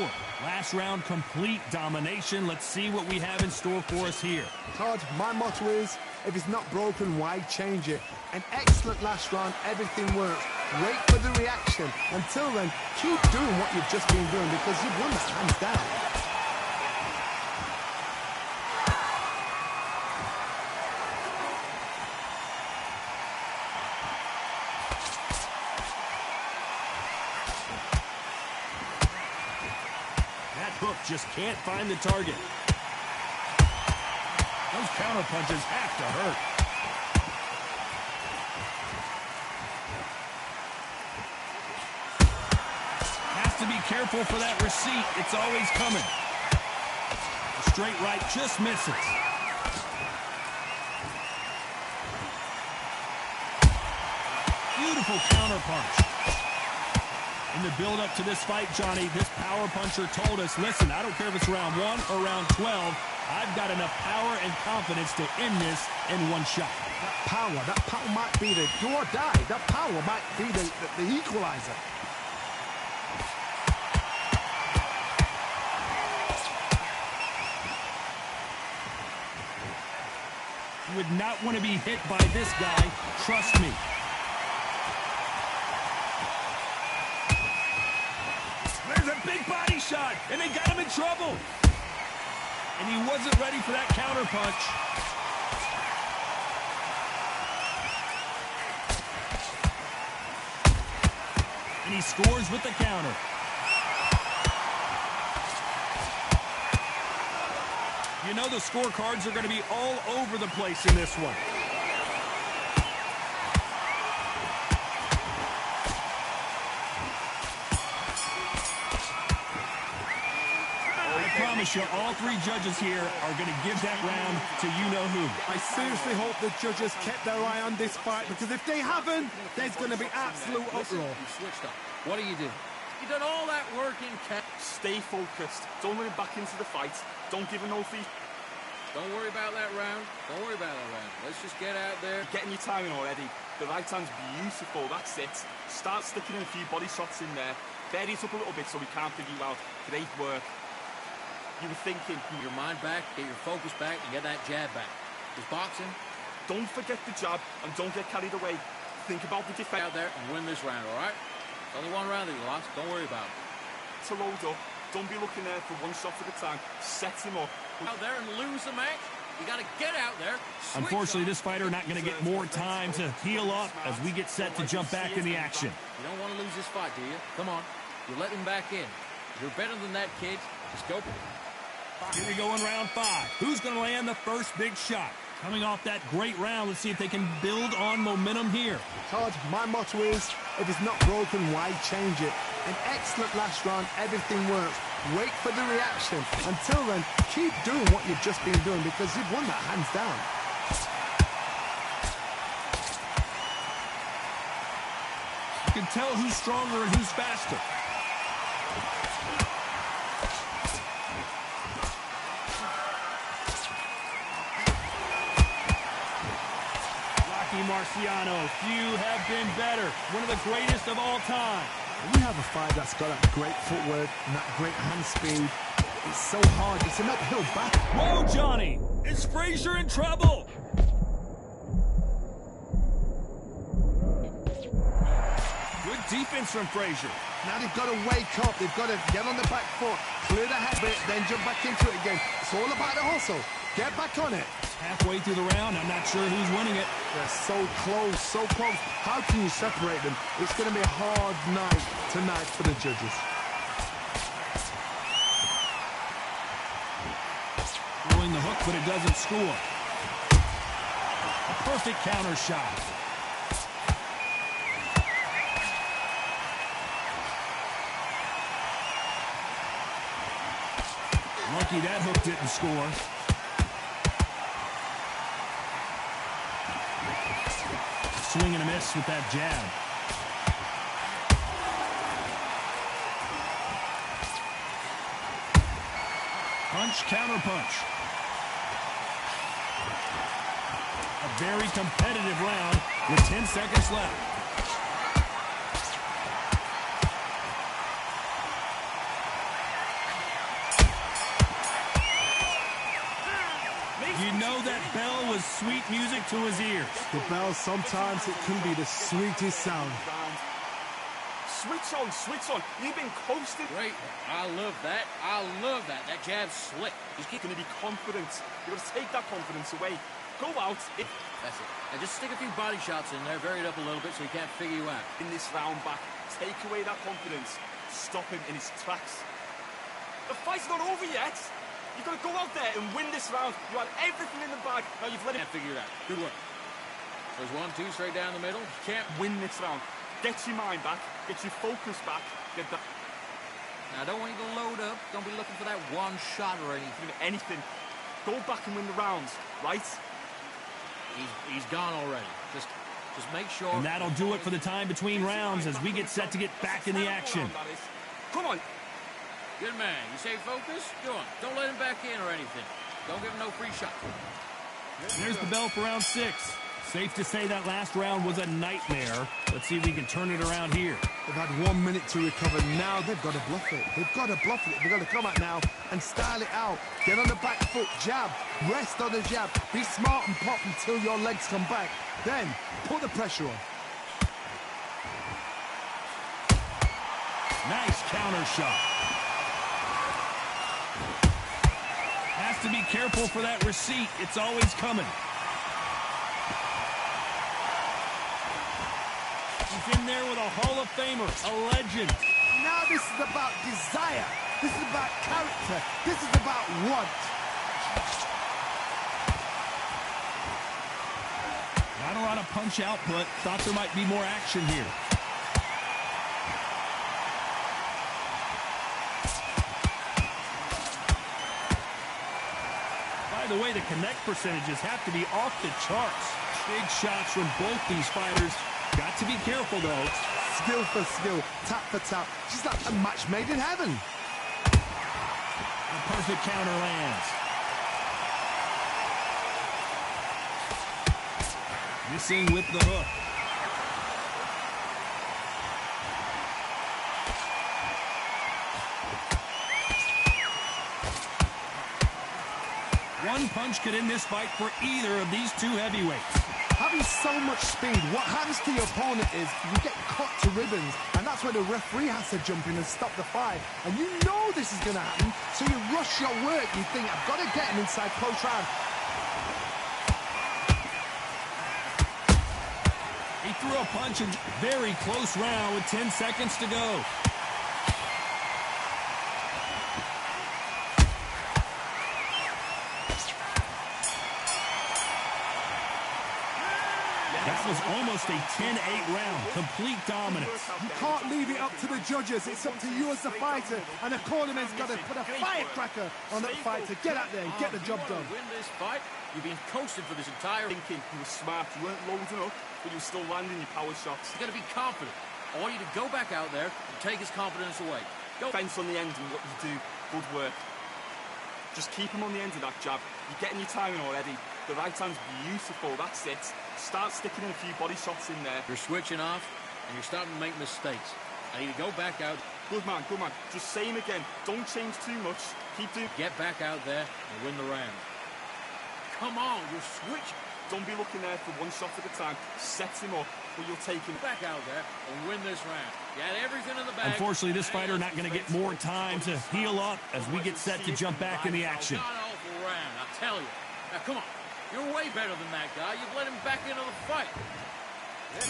Last round, complete domination. Let's see what we have in store for us here. Todd, my motto is, if it's not broken, why change it? An excellent last round, everything works. Wait for the reaction. Until then, keep doing what you've just been doing because you've won that hands down. Hook just can't find the target. Those counter punches have to hurt. Has to be careful for that receipt. It's always coming. The straight right just misses. Beautiful counter punch. In the build-up to this fight, Johnny, this power puncher told us, listen, I don't care if it's round 1 or round 12, I've got enough power and confidence to end this in one shot. That power might be the do or die. That power might be the equalizer. You would not want to be hit by this guy, trust me. God, and they got him in trouble. And he wasn't ready for that counter punch. And he scores with the counter. You know the scorecards are going to be all over the place in this one. I promise you, all three judges here are going to give that round to you-know-who. I seriously hope the judges kept their eye on this fight, because if they haven't, there's going to be absolute uproar. You switched up. What do? You done all that work in camp. Stay focused. Don't let him back into the fight. Don't give him no fee. Don't worry about that round. Don't worry about that round. Let's just get out there. You're getting your timing already. The right hand's beautiful. That's it. Start sticking in a few body shots in there. Bury it up a little bit so we can't figure you out. Great work. You were thinking. Get your mind back, get your focus back, and get that jab back. This boxing. Don't forget the jab and don't get carried away. Think about the defense. Out there and win this round, all right? It's only one round that you lost. Don't worry about it. To load up. Don't be looking there for one shot at a time. Set him up. Out there and lose the match. You got to get out there. Unfortunately, this fighter not going to get more time to heal up as we get set to jump back in the action. You don't want to lose this fight, do you? Come on. You let him back in. You're better than that, kid. Just go. Here we go in round 5. Who's going to land the first big shot? Coming off that great round, let's see if they can build on momentum here. Todd, my motto is, if it's not broken, why change it? An excellent last round, everything works. Wait for the reaction. Until then, keep doing what you've just been doing, because you've won that hands down. You can tell who's stronger and who's faster. Marciano, few have been better. One of the greatest of all time. We have a fight that's got that great footwork and that great hand speed. It's so hard. It's an uphill battle. Whoa, Johnny! Is Frazier in trouble? Good defense from Frazier. Now they've got to wake up. They've got to get on the back foot, clear the head bit, then jump back into it again. It's all about the hustle. Get back on it. Halfway through the round, I'm not sure who's winning it. They're so close, so close. How can you separate them? It's going to be a hard night tonight for the judges. Throwing the hook, but it doesn't score. A perfect counter shot. Lucky that hook didn't score. Swing and a miss with that jab. Punch, counter punch. A very competitive round with 10 seconds left. You know that bell was sweet music to his ears. The bell, sometimes it can be the sweetest sound. Switch on, switch on. You've been coasting. Great. I love that. I love that. That jab's slick. Just keep going to be confident. You've got to take that confidence away. Go out. That's it. And just stick a few body shots in there, vary it up a little bit so he can't figure you out. In this round back, take away that confidence. Stop him in his tracks. The fight's not over yet. You've got to go out there and win this round. You had everything in the bag. Now you've let him figure it out. Good work. There's 1, 2 straight down the middle. You can't win this round. Get your mind back. Get your focus back. Get that. Now, I don't want you to load up. Don't be looking for that one shot or anything. Anything. Go back and win the rounds, right? He's gone already. Just make sure. And that'll do it for the time between rounds as we get set to get back in the action. Come on. Good man. You say focus? Go on. Don't let him back in or anything. Don't give him no free shot. There's the bell for round 6. Safe to say that last round was a nightmare. Let's see if we can turn it around here. They've had 1 minute to recover. Now they've got to bluff it. They've got to bluff it. They've got to come out now and style it out. Get on the back foot, jab, rest on the jab. Be smart and pop until your legs come back. Then put the pressure on. Nice counter shot. to be careful for that receipt. It's always coming. He's in there with a Hall of Famer, a legend. Now this is about desire. This is about character. This is about want. Not a lot of punch output. Thought there might be more action here. By the way, the connect percentages have to be off the charts. Big shots from both these fighters. Got to be careful, though. Skill for skill, tap for tap. She's like a match made in heaven. The perfect counter lands. Missing with the hook. One punch could end this fight for either of these two heavyweights. Having so much speed, what happens to your opponent is you get cut to ribbons, and that's where the referee has to jump in and stop the fight. And you know this is going to happen, so you rush your work. You think, I've got to get him inside close round. He threw a punch in very close round with 10 seconds to go. That was almost a 10-8 round. Complete dominance. You can't leave it up to the judges. It's up to you as the fighter. And the cornerman's got to put a firecracker on that fight to get out there and get the job done. Win this fight, you've been coasting for this entire... Thinking you were smart. You weren't loading up, but you were still landing your power shots. He's got to be confident. I want you to go back out there and take his confidence away. Go. Fence on the end and what you do. Good work. Just keep him on the end of that jab. You're getting your timing already. The right hand's beautiful. That's it. Start sticking in a few body shots in there. You're switching off, and you're starting to make mistakes. I need to go back out. Good man, good man. Just same again. Don't change too much. Keep doing... Get back out there and win the round. Come on, you're switching. Don't be looking there for one shot at a time. Set him up, or you'll take him... Back out there and win this round. You had everything in the bag. Unfortunately, this fighter not going to get more time to heal up as we get set to jump back in the action. God awful round, I tell you. Now, come on. You're way better than that guy. You've let him back into the fight.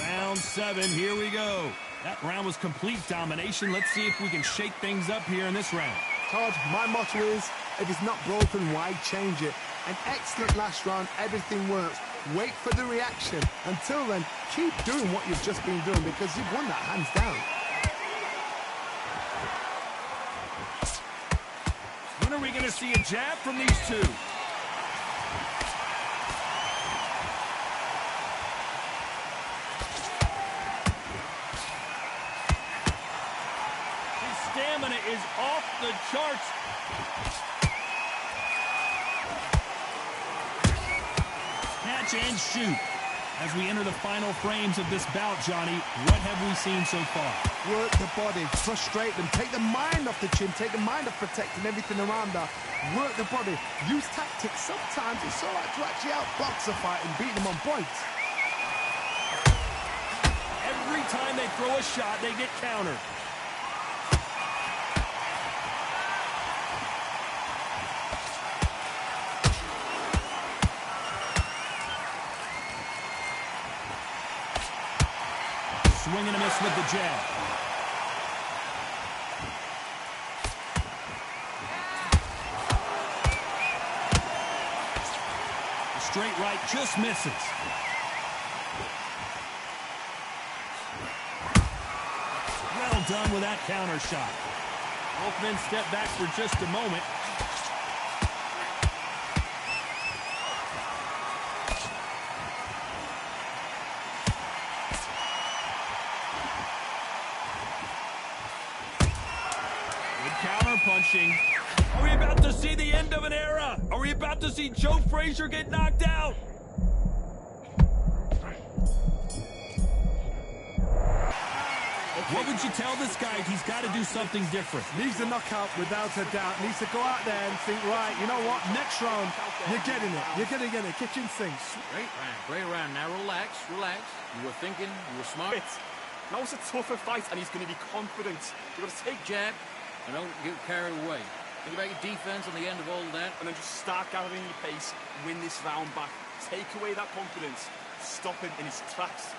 Round 7, here we go. That round was complete domination. Let's see if we can shake things up here in this round. Todd, my motto is, if it's not broken, why change it? An excellent last round, everything works. Wait for the reaction. Until then, keep doing what you've just been doing because you've won that hands down. When are we going to see a jab from these two? Stamina is off the charts. Catch and shoot. As we enter the final frames of this bout, Johnny, what have we seen so far? Work the body, frustrate them, take the mind off the chin, take the mind off protecting everything around her. Work the body, use tactics. Sometimes it's all right to actually outbox a fight and beat them on points. Every time they throw a shot, they get countered. Swing and a miss with the jab. The straight right just misses. Well done with that counter shot. Both men step back for just a moment. Punching. Are we about to see the end of an era? Are we about to see Joe Frazier get knocked out? What would you tell this guy? He's got to do something different. Needs a knockout without a doubt. Needs to go out there and think, right, you know what? Next round, you're getting it. You're going to get it. Kitchen sinks. Great round. Great round. Now relax. Relax. You were thinking. You were smart. Now it's a tougher fight, and he's going to be confident. You've got to take jab. And don't get carried away. Think about your defense on the end of all of that. And then just start gathering your pace, win this round back. Take away that confidence, stop him in his tracks.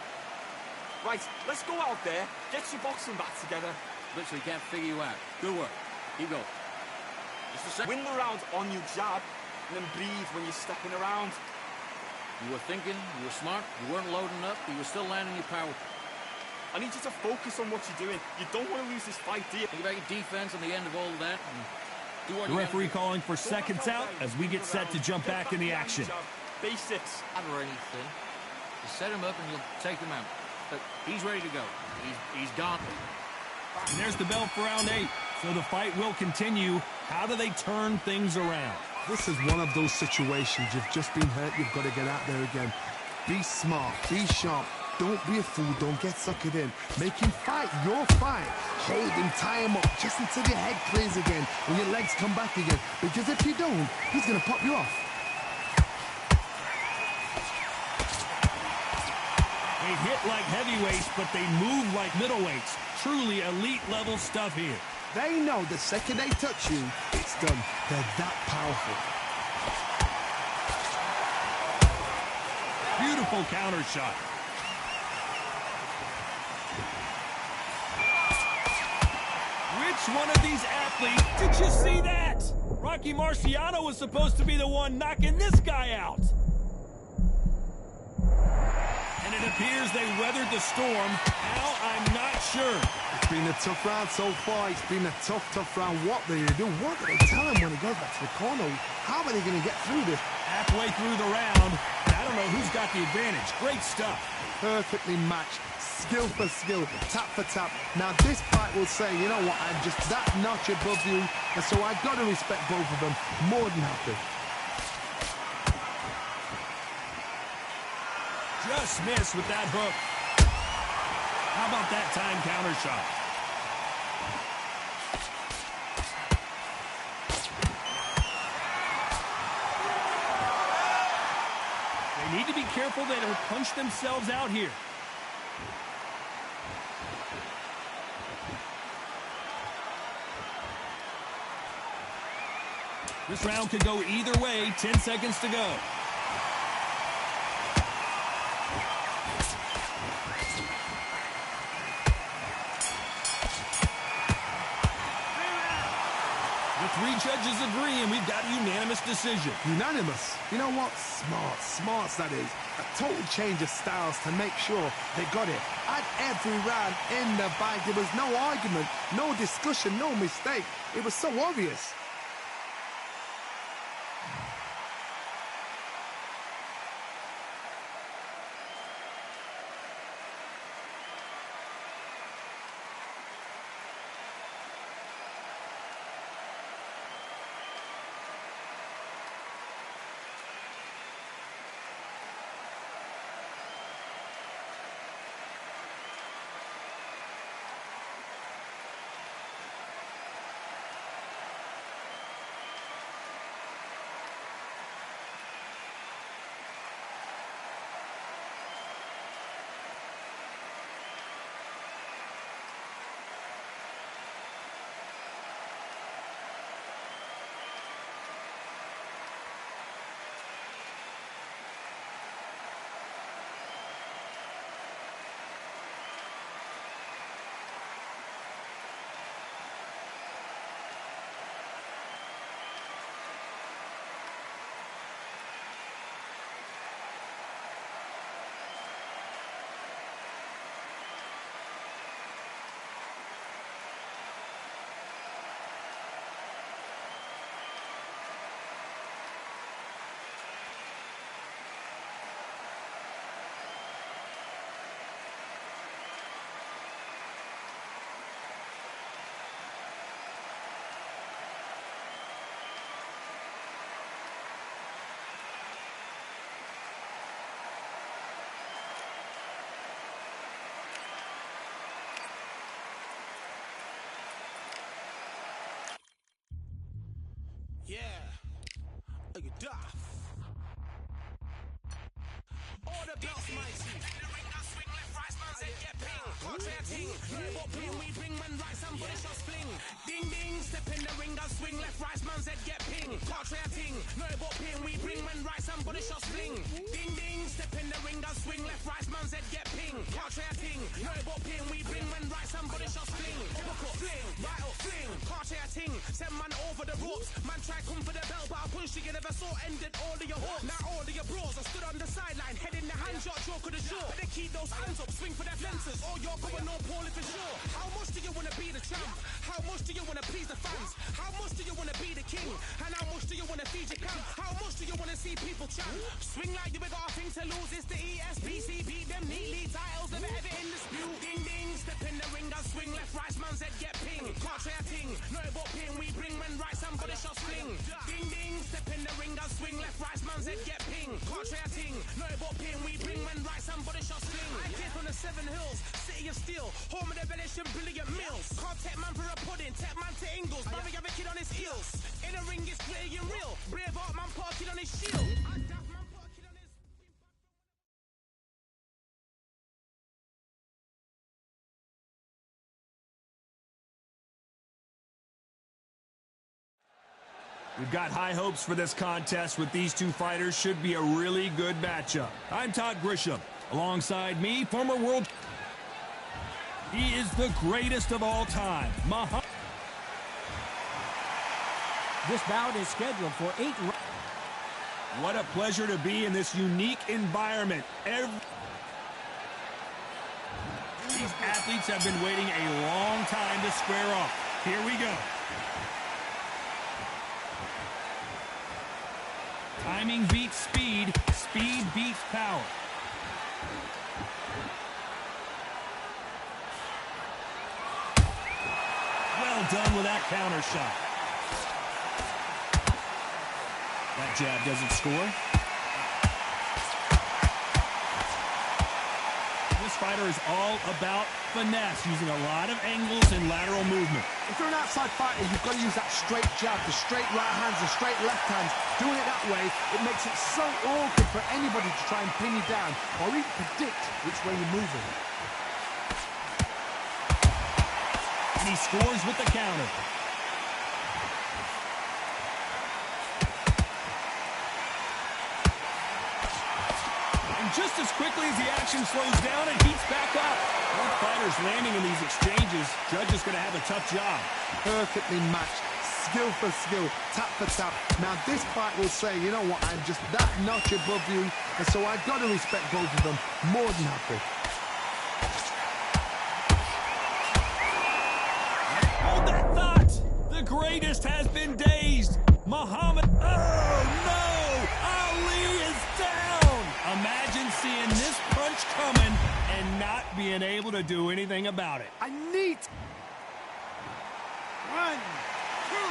Right, let's go out there, get your boxing back together. Literally can't figure you out. Good work. Keep going. Just a second. Win the round on your jab, and then breathe when you're stepping around. You were thinking, you were smart, you weren't loading up, but you were still landing your power. I need you to focus on what you're doing. You don't want to lose this fight, do you? Think about your defense on the end of all of that. Do what The referee calling for seconds out as we get set to jump back in the action. Basics. Or anything. Just set him up and you'll take him out. But he's ready to go. He's gone. And there's the bell for round 8. So the fight will continue. How do they turn things around? This is one of those situations. You've just been hurt. You've got to get out there again. Be smart. Be sharp. Don't be a fool. Don't get suckered in. Make him fight your fight. Hold him, tie him up just until your head clears again and your legs come back again. Because if you don't, he's going to pop you off. They hit like heavyweights, but they move like middleweights. Truly elite level stuff here. They know the second they touch you, it's done. They're that powerful. Beautiful counter shot. Which one of these athletes, did you see that? Rocky Marciano was supposed to be the one knocking this guy out. And it appears they weathered the storm. How, I'm not sure. It's been a tough round so far. It's been a tough round. What do they do? What do they tell him when he goes back to the corner? How are they going to get through this? Halfway through the round, I don't know who's got the advantage. Great stuff. Perfectly matched. Skill for skill, tap for tap. Now this fight will say, you know what, I'm just that notch above you, and so I've got to respect both of them. More than happy. Just missed with that hook. How about that time counter shot? They need to be careful they don't punch themselves out here. This round could go either way. 10 seconds to go. The 3 judges agree, and we've got a unanimous decision. Unanimous? You know what? Smarts that is. A total change of styles to make sure they got it. At every round in the fight, there was no argument, no discussion, no mistake. It was so obvious. Yeah, look at Duff. All the belts, mighty. man's head get ping. Contrary ting, no but ping, we bring when right, somebody shots fling. Ding ding, step in the ring, and swing left, right, man's head get ping. Contrary ting, no but ping, we bring when right, somebody shots fling. Ding ding, step in the ring, and swing left, right, man's head get ping. Contrary ting, no but ping, we bring when right, somebody shots fling. Look up, fling, right up, fling. Contrary ting, send man over the ropes. Man try come for the belt, but I punched you, you never saw ended all of your hopes. Now all of your bros are stood on the sideline, head in the hand shot, joke of the show. They keep those hands up, swing for their fences. Oh, you're going on poorly for sure. How much do you want to be the champ? How much do you want to please the fans? How much do you want to be the king? And how much do you want to feed your camp? How much do you want to see people chant? Swing like you got a thing to lose. It's the ESPC, beat them neatly. Titles never ever in dispute. Ding ding, step in the ring and swing left, right, man's head get ping. Can't try a ting, no but ping. We bring when right, somebody shots fling. Ding ding, step in the ring and swing left, right, man's head get ping. Can't try a ting, no but ping. We bring when right, somebody shots fling. I came from the 7 Hills, city of steel, home of the village and brilliant mills. Can't take man for a pudding, take man to Ingles. Brother have a kid on his heels. In the ring it's gritty and real. Brave art man parking on his shield. We've got high hopes for this contest with these two fighters. Should be a really good matchup. I'm Todd Grisham. Alongside me, former world... He is the greatest of all time, Muhammad. This bout is scheduled for 8 rounds. What a pleasure to be in this unique environment. These athletes have been waiting a long time to square off. Here we go. Timing beats speed. Speed beats power. Well done with that counter shot. That jab doesn't score. This fighter is all about finesse, using a lot of angles and lateral movement. If you're an outside fighter, you've got to use that straight jab, the straight right hands, the straight left hands. Doing it that way, it makes it so awkward for anybody to try and pin you down or even predict which way you're moving. And he scores with the counter. And just as quickly as the action slows down, it heats back up. Both fighters landing in these exchanges. Judge is going to have a tough job. Perfectly matched. Skill for skill, tap for tap. Now this fight will say, you know what, I'm just that notch above you, and so I've got to respect both of them more than happy. Hold that thought! The greatest has been dazed. Muhammad, oh no! Ali is down! Imagine seeing this punch coming and not being able to do anything about it. I need... 1, 2, 3,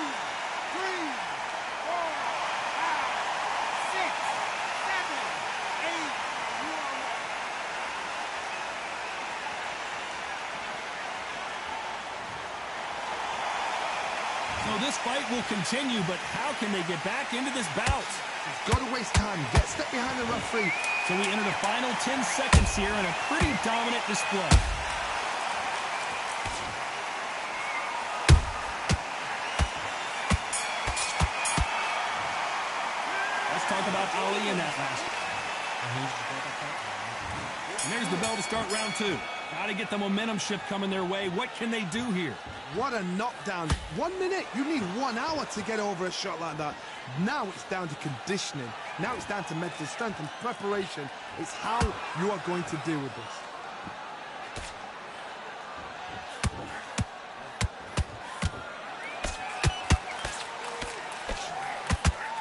4, 5, 6, 7, 8. So this fight will continue, but how can they get back into this bout? You've got to waste time. Get step behind the referee. So we enter the final 10 seconds here in a pretty dominant display. Let's talk about Ali in that last. And there's the bell to start round 2. Got to get the momentum shift coming their way. What can they do here? What a knockdown. 1 minute. You need 1 hour to get over a shot like that. Now it's down to conditioning. Now it's down to mental strength and preparation. It's how you are going to deal with this.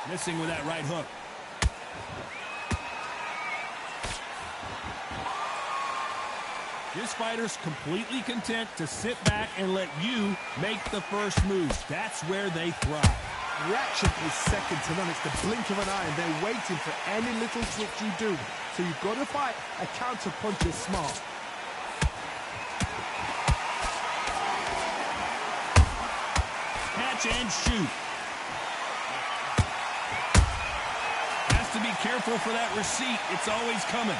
Missing with that right hook. This fighter's completely content to sit back and let you make the first move. That's where they thrive. Reaction is second to none. It's the blink of an eye, and they're waiting for any little switch you do. So you've got to fight a counter punch is smart. Catch and shoot. Has to be careful for that receipt. It's always coming.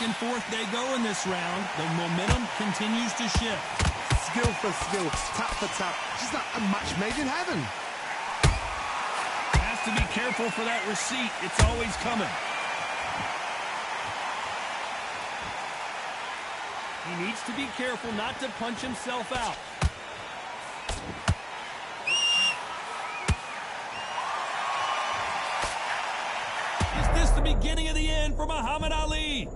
Back and forth they go in this round. The momentum continues to shift. Skill for skill, tap for tap. She's like a match made in heaven. Has to be careful for that receipt. It's always coming. He needs to be careful not to punch himself out. Is this the beginning of the end for Muhammad Ali?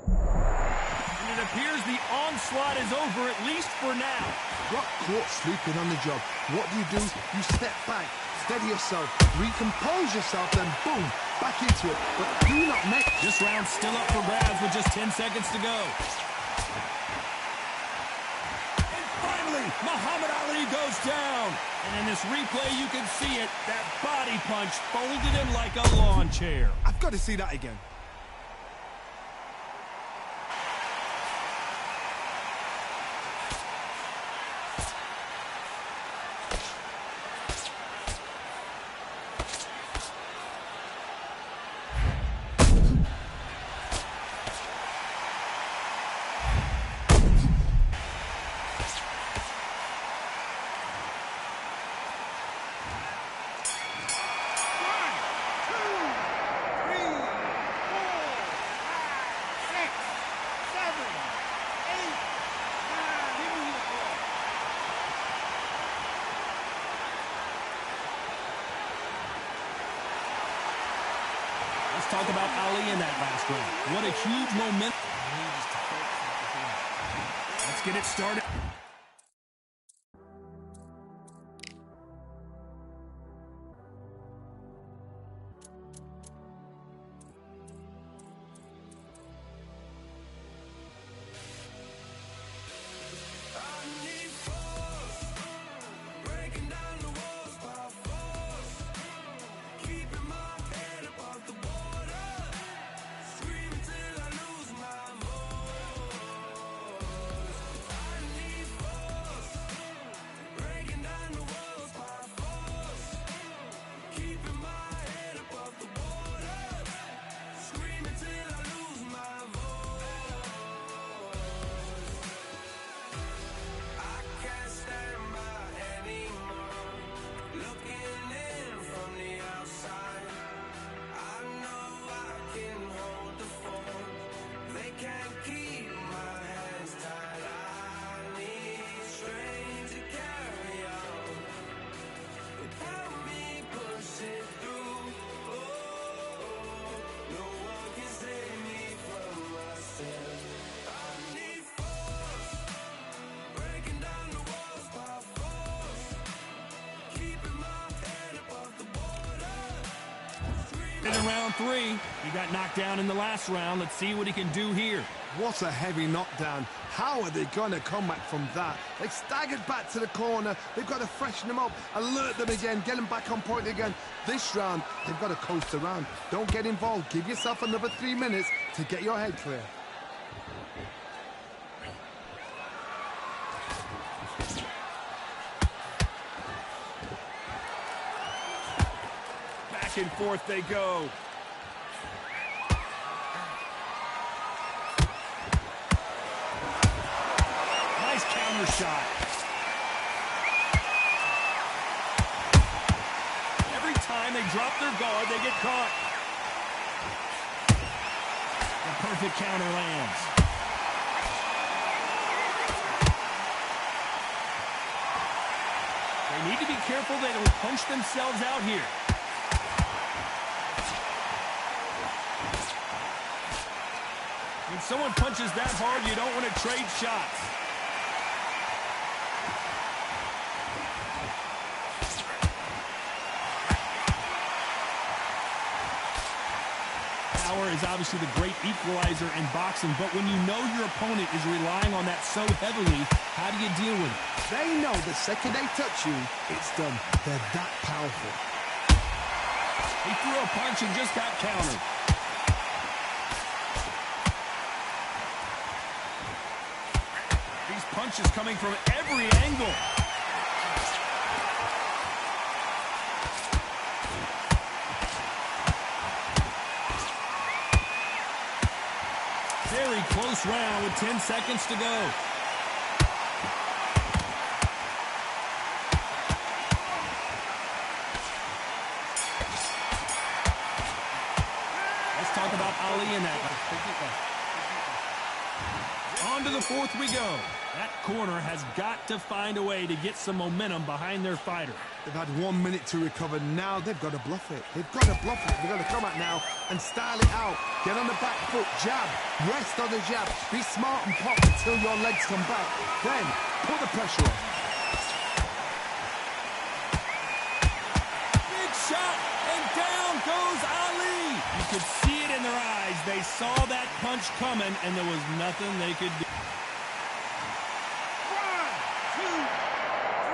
And it appears the onslaught is over, at least for now. Got caught sleeping on the job. What do? You step back, steady yourself, recompose yourself, then boom, back into it. But do not make... This round's still up for grabs with just 10 seconds to go. And finally, Muhammad Ali goes down. And in this replay, you can see it. That body punch folded him like a lawn chair. I've got to see that again. Talk about Ali in that last round. What a huge moment. Let's get it started. In round 3, he got knocked down in the last round. Let's see what he can do here. What a heavy knockdown. How are they going to come back from that? They staggered back to the corner. They've got to freshen them up, alert them again, get them back on point again. This round, they've got to coast around. Don't get involved. Give yourself another 3 minutes to get your head clear. Back and forth they go. Nice counter shot. Every time they drop their guard, they get caught. The perfect counter lands. They need to be careful they don't punch themselves out here. When someone punches that hard, you don't want to trade shots. Power is obviously the great equalizer in boxing, but when you know your opponent is relying on that so heavily, how do you deal with it? They know the second they touch you, it's done. They're that powerful. He threw a punch and just got countered. These punches coming from every angle. very close round with 10 seconds to go. Let's talk about Ali in that. On to the fourth we go. That corner has got to find a way to get some momentum behind their fighter. They've had 1 minute to recover. Now they've got to bluff it. They've got to bluff it. They've got to come out now and style it out. Get on the back foot, jab, rest on the jab. Be smart and pop until your legs come back. Then put the pressure on. Big shot, and down goes Ali. You could see it in their eyes. They saw that punch coming, and there was nothing they could do. 1, 2,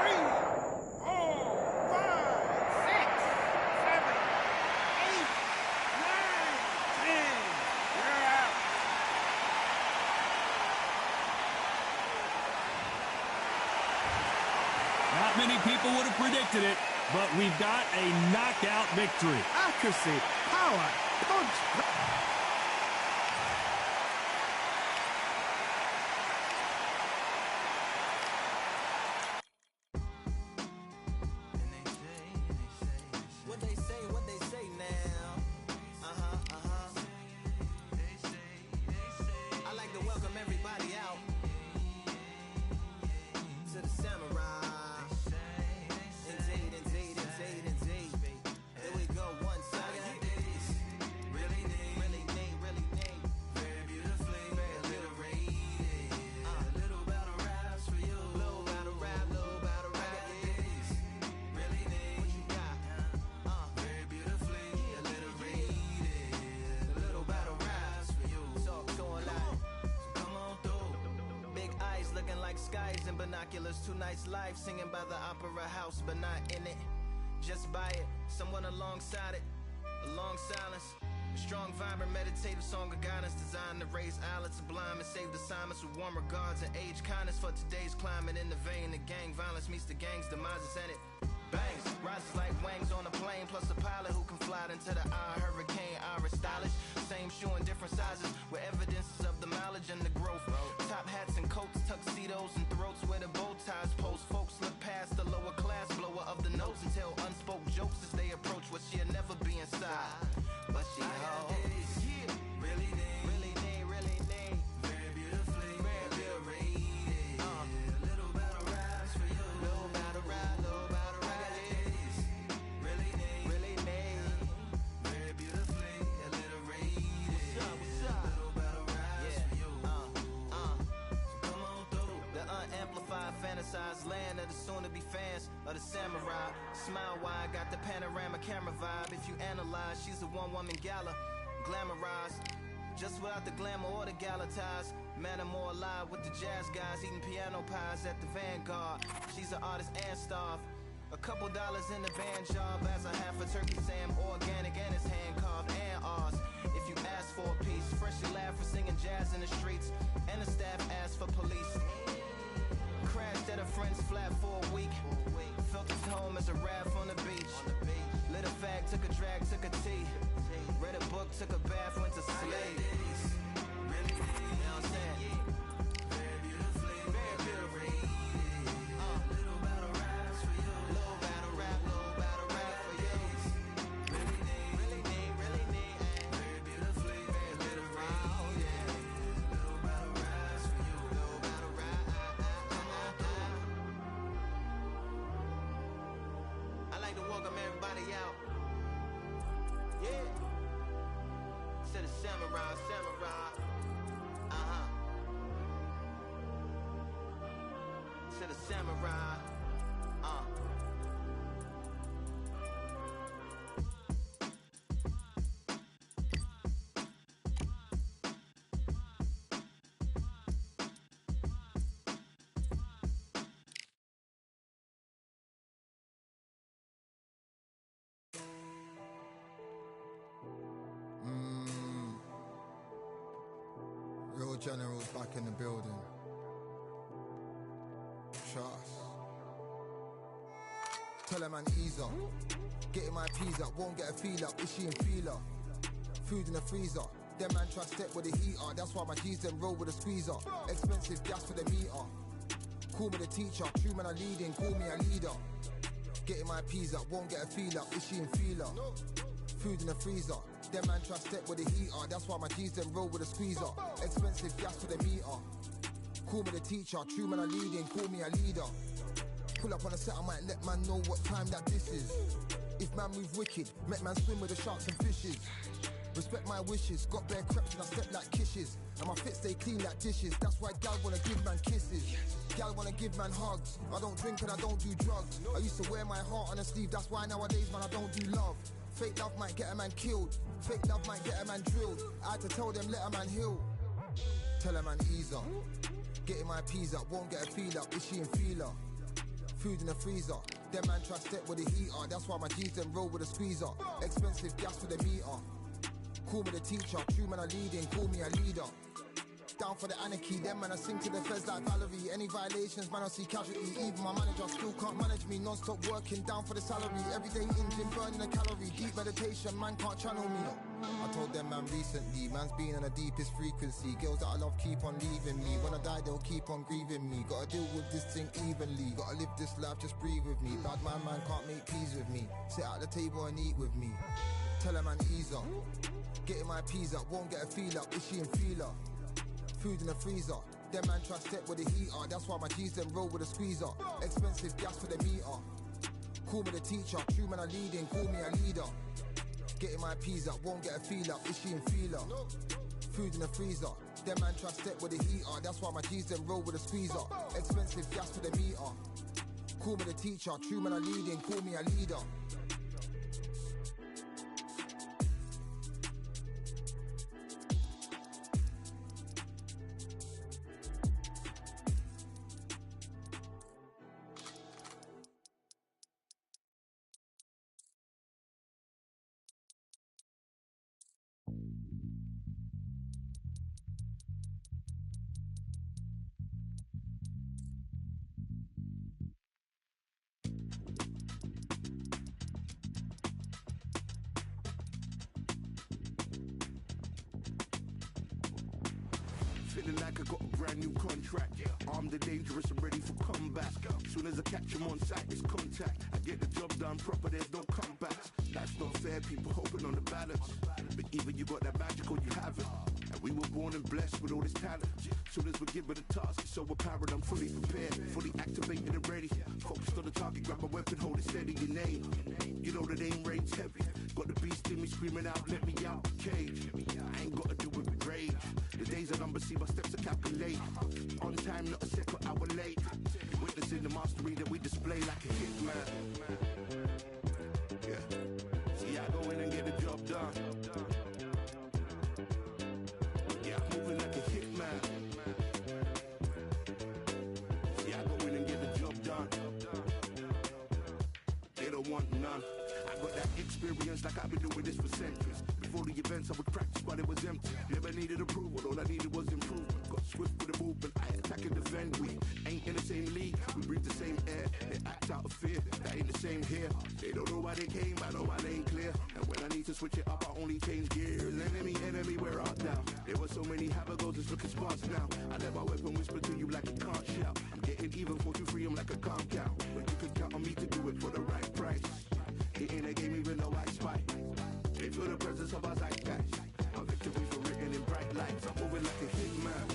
3, 4, 5, 6, 7, 8, 9, 10. You're out. Not many people would have predicted it, but we've got a knockout victory. Accuracy, power, punch. What they say now. I like to welcome everybody out to the Samurai. Indeed. Here we go, one side. Really neat. Very beautifully, very alliterated. Little battle raps for you. Little battle rap. Really neat. What you got? Very beautifully alliterated. Little battle raps for you. So going live. So come on through. Big eyes looking like skies and binoculars. 2 nights live singing by the opera house, but not in it. Just by it. Someone alongside it. A long silence. A strong, vibrant, meditative song of guidance designed to raise eyelids sublime and save assignments with warm regards and age kindness for today's climate. In the vein, the gang violence meets the gang's demises and it bangs. Rises like wings on a plane, plus a pilot who can fly into the eye. Hurricane, Irish stylish. Same shoe in different sizes with evidences of the mileage and the growth. Top hats and coats, tuxedos and throats where the bow ties post. Folks look past the lower class blower of the notes and tell unspoke jokes as they approach what she'll never be inside. But she holds. Really neat. Very beautifully, very alliterated. Little battle raps for you. Little battle rap. Really neat. Very beautifully alliterated. What's up? Little battle raps for you. So come on through. The unamplified, fantasized land of the soon-to-be fans of the samurai. Smile wide, got the panorama camera vibe. If you analyze, she's a one-woman gala, glamorized, just without the glamour or the gala ties. Man, I'm more alive with the jazz guys, eating piano pies at the Vanguard. She's an artist and staff. A couple dollars in the band job as a half a turkey Sam, organic and it's hand carved and ours. If you ask for a piece, freshly laugh for singing jazz in the streets, and the staff asked for police. Crashed at a friend's flat for a week. Felt his home as a raft on the beach. Lit a fag, took a drag, took a tea. Read a book, took a bath, went to sleep. You know what I'm saying? Very beautifully, very beautifully. Little battle raps for you. Little battle rap for you. Really neat. Very beautifully, very alliterated. Little battle raps for you. Little battle rap. Come on through. I like to welcome everybody out. Yeah. To the samurai. To the samurai. Real generals back in the building. Trust. Tell a man ease up. Getting my peas up, won't get a feel up. Is she in feeler? Food in the freezer. Them man try step with the heater. That's why my G's them roll with a squeezer. Expensive gas for the meter. Call me the teacher. True man I leading. Call me a leader. Getting my peas up. Won't get a feel up. Is she in feeler? Food in the freezer. Them man try step with the heater. That's why my G's them roll with a squeezer. Expensive gas for the meter. Call me the teacher. True man I leading. Call me a leader. Pull up on a set, I might let man know what time that this is. If man move wicked, make man swim with the sharks and fishes. Respect my wishes, got bare creps and I step like kisses. And my fit stay clean like dishes, that's why gal wanna give man kisses. Gal wanna give man hugs, I don't drink and I don't do drugs. I used to wear my heart on a sleeve, that's why nowadays man I don't do love. Fake love might get a man killed, fake love might get a man drilled. I had to tell them let a man heal. Tell a man ease up, getting my peas up, won't get a feel up, is she in feeler? Food in the freezer. Them man try step with the heater. That's why my G's them roll with a squeezer. Expensive gas for the meter. Call me the teacher. True man I leading. Call me a leader. Down for the anarchy. Them man I sing to the feds like Valerie. Any violations, man I see casualty. Even my manager still can't manage me. Non-stop working down for the salary. Everyday in gym burning a calorie. Deep meditation, man can't channel me. I told them man recently, man's been on the deepest frequency. Girls that I love keep on leaving me. When I die they'll keep on grieving me. Gotta deal with this thing evenly. Gotta live this life, just breathe with me. Bad man can't make peace with me. Sit at the table and eat with me. Tell a man ease up. Getting my peas up, won't get a feel up. Is she in feeler? Food in the freezer. Them man try step with the heater. That's why my G's them roll with a squeezer. Expensive gas for the meter. Call me the teacher. True man I leading. Call me a leader. Getting my peas up, won't get a feel up. Is she in feeler? Food in the freezer. Them man try step with the heater. That's why my G's them roll with a squeezer. Expensive gas for the meter. Call me the teacher. True man I leading. Call me a leader. Feeling like I got a brand new contract. Armed and dangerous and ready for comeback. Soon as I catch him on sight, it's contact. I get the job done proper, there's no comebacks. That's not fair, people hoping on the balance. But either you got that magic or you haven't. And we were born and blessed with all this talent. Soon as we're given a task, it's so apparent I'm fully prepared, fully activated and ready. Focused on the target, grab my weapon, hold it steady, your name. You know the name reigns heavy. Got the beast in me screaming out, let me out the cage. I ain't gotta do it with rage. The days are numbered, see my steps to calculate. On time, not a second hour late. Witnessing the mastery that we display like a hitman. Yeah. See, I go in and get the job done. Yeah, I'm moving like a hitman. See, I go in and get the job done. They don't want none. I got that experience like I've been doing this for centuries. Before the events I would practice but it was empty. Never needed approval, all I needed was improvement. Got swift with the movement, I attack and defend. We ain't in the same league, we breathe the same air. They act out of fear, that ain't the same here. They don't know why they came, I know my lane clear. And when I need to switch it up, I only change gears. Enemy, where art thou? There were so many habagos, it's looking sparse now. I let my weapon whisper to you like a can't shout. I'm getting even, 4-2-3, I'm like a calm cow. But you can count on me to do it for the right price. It ain't a game even though I spy. They feel the presence of our zeitgeist. My victories were written in bright lights. I'm moving like a hitman.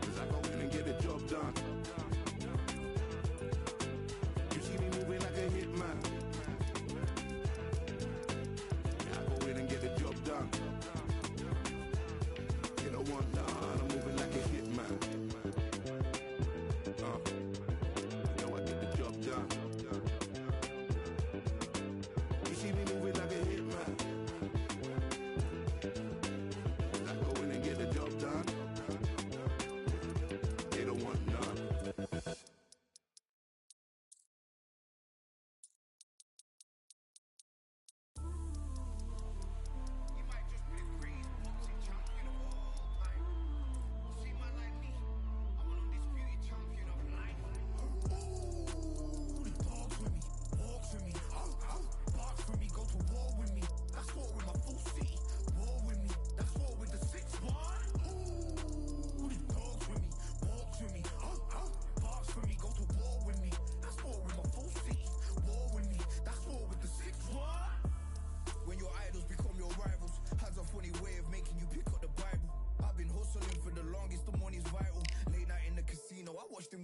Cause I go in and get the job done. You see me moving like a hitman. Yeah, I go in and get the job done. You don't want none, I'm moving like a hitman.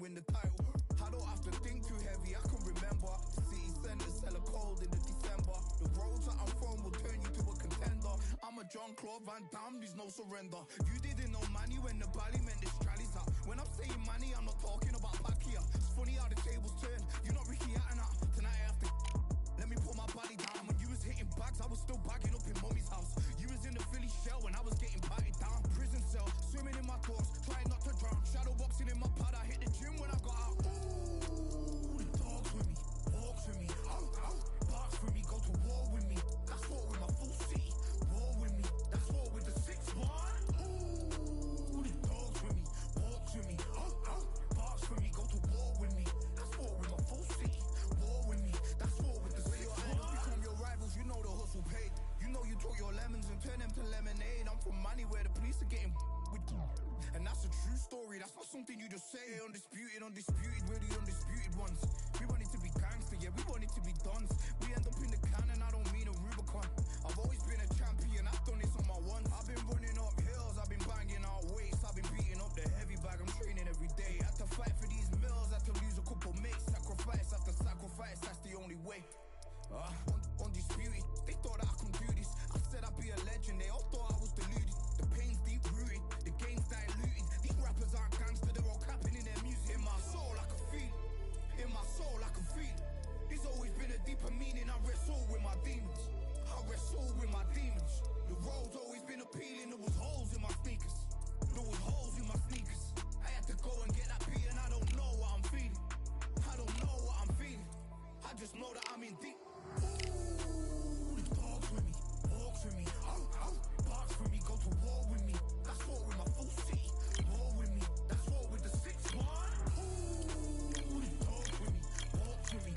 win the title. I don't have to think too heavy, I can remember. The city centers hella cold in the December. The roads that I'm from will turn you to a contender. I'm a Jean-Claude Van Damme, there's no surrender. You didn't know money when the bally meant this trallies up. When I'm saying money, I'm not talking about Pacquiao. It's funny how the tables turn. You're not Ricky Hatton. Tonight I have to let me put my body down. When you was hitting bags, I was still bagging up in mommy's house. You was in the Philly shell when I was getting batted down. Prison cell, swimming in my thoughts, trying not to drown. Shadow boxing in my pad, I hit the gym when I got out. Ooh, the dogs with me, walks with me, barks with me, go to war with me. That's war with my full city. War with me, that's war with the 6-1. Ooh, the dogs with me, walks with me, barks with me, go to war with me. That's war with my full city. War with me, that's war with the 6-1. Become your rivals, you know the hustle paid. You know you took your lemons and turn them to lemonade. I'm from money where the police are getting with. And that's a true story, that's not something you just say. Undisputed, we're the undisputed ones. We want it to be gangster, yeah, we want it to be dons. We end up in the can and I don't mean a Rubicon. I've always been a champion, I've done this on my one. I've been running up hills, I've been banging out weights. I've been beating up the heavy bag, I'm training every day. Had to fight for these mills, had to lose a couple mates. Sacrifice after sacrifice, that's the only way. Undisputed, they thought that I can do this. I said I'd be a legend, they all thought I was deluded. The pain's deep rooted, the game's diluted. These rappers aren't gangster, they're all capping in their music. In my soul I can feel it, in my soul I can feel it. There's always been a deeper meaning, I wrestle with my demons. I wrestle with my demons. The road's always been appealing, there was holes in my sneakers. There was holes in my sneakers. I had to go and get that beat and I don't know what I'm feeling. I don't know what I'm feeling. I just know that I'm in deep. Ooh, the dogs with me, walks with me, barks with me, go to war with me. That's war with my full city. War with me, that's war with the 6-1. Ooh, the dogs with me, walks with me,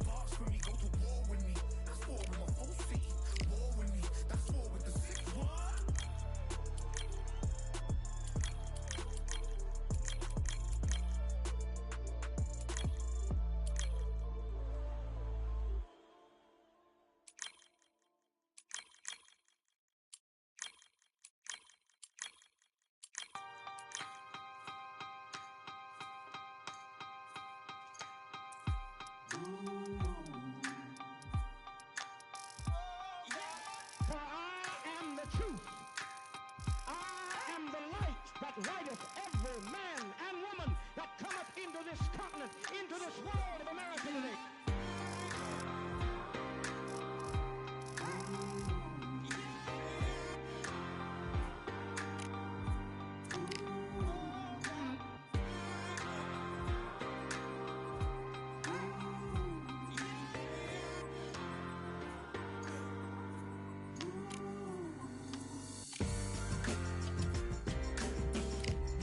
barks with me, go to war with me. That's war with my full city. War with me, that's war with the 6-1. For I am the truth. I am the light that lighteth every man and woman that cometh into this continent, into this world of America today.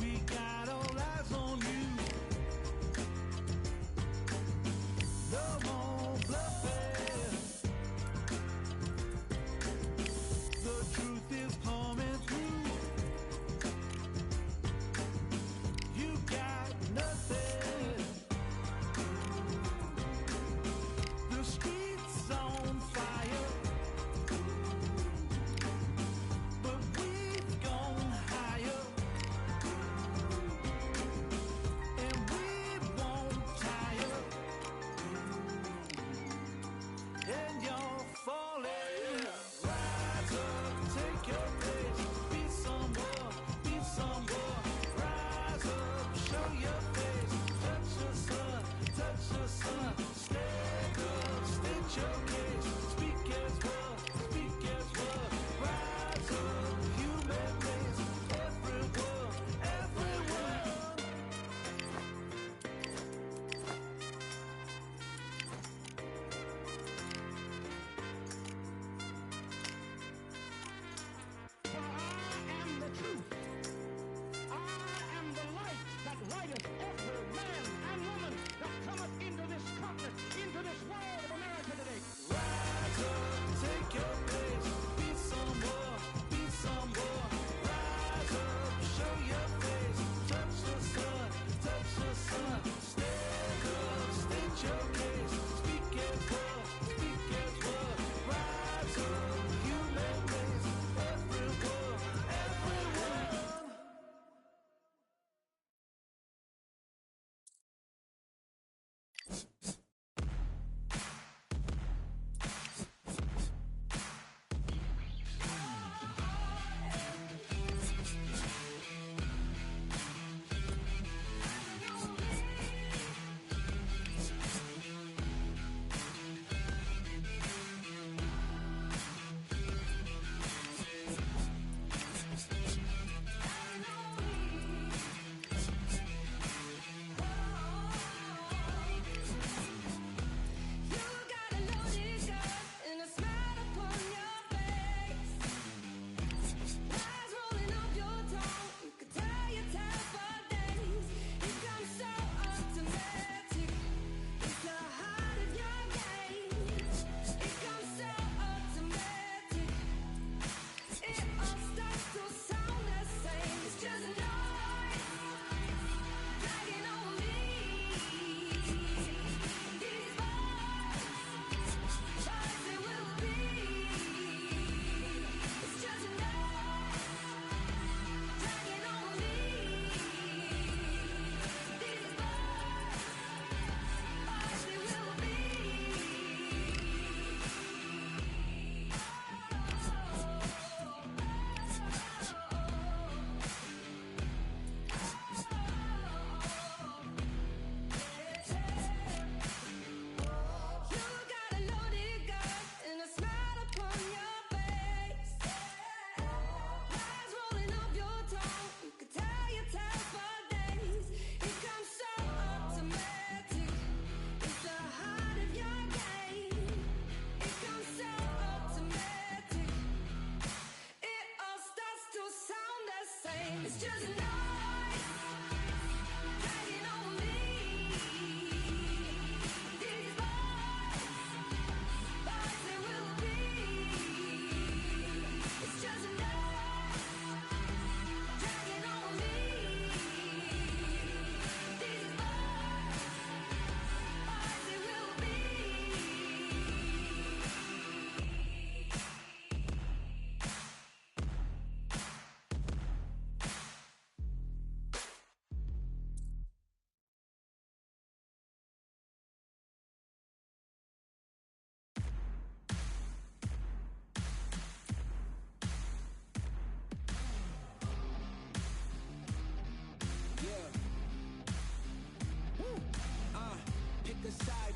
We got all eyes on you.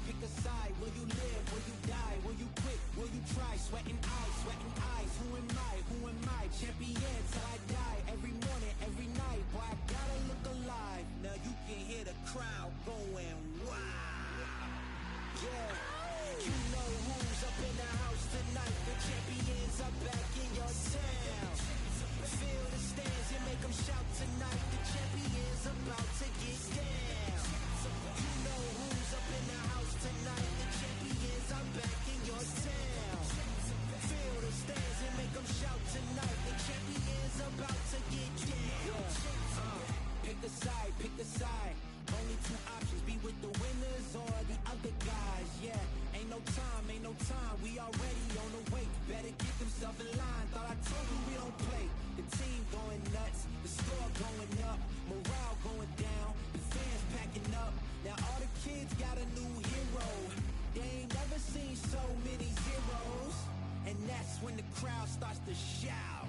Pick a side. Will you live? Will you die? Will you quit? Will you try? Sweating eyes. Who am I? Who am I? Champion till I die. Every morning, every night. Boy, I gotta look alive. Now you can hear the crowd going wow. Yeah. You know who's up in the house tonight. The champions are back in your town. Feel the stands and make them shout tonight. The champions about to get down. You know who's up in the house tonight. The champions are back in your town. Feel the stands and make them shout tonight. The champions about to get down. Pick a side, pick a side. Only two options, be with the winners or the other guys. Yeah, ain't no time, we already on the way. Better get themselves in line. Thought I told you we don't play. The team going nuts, the score going up, morale going down, the fans packing up. Now all the kids got a new hero. They ain't never seen so many zeros. And that's when the crowd starts to shout.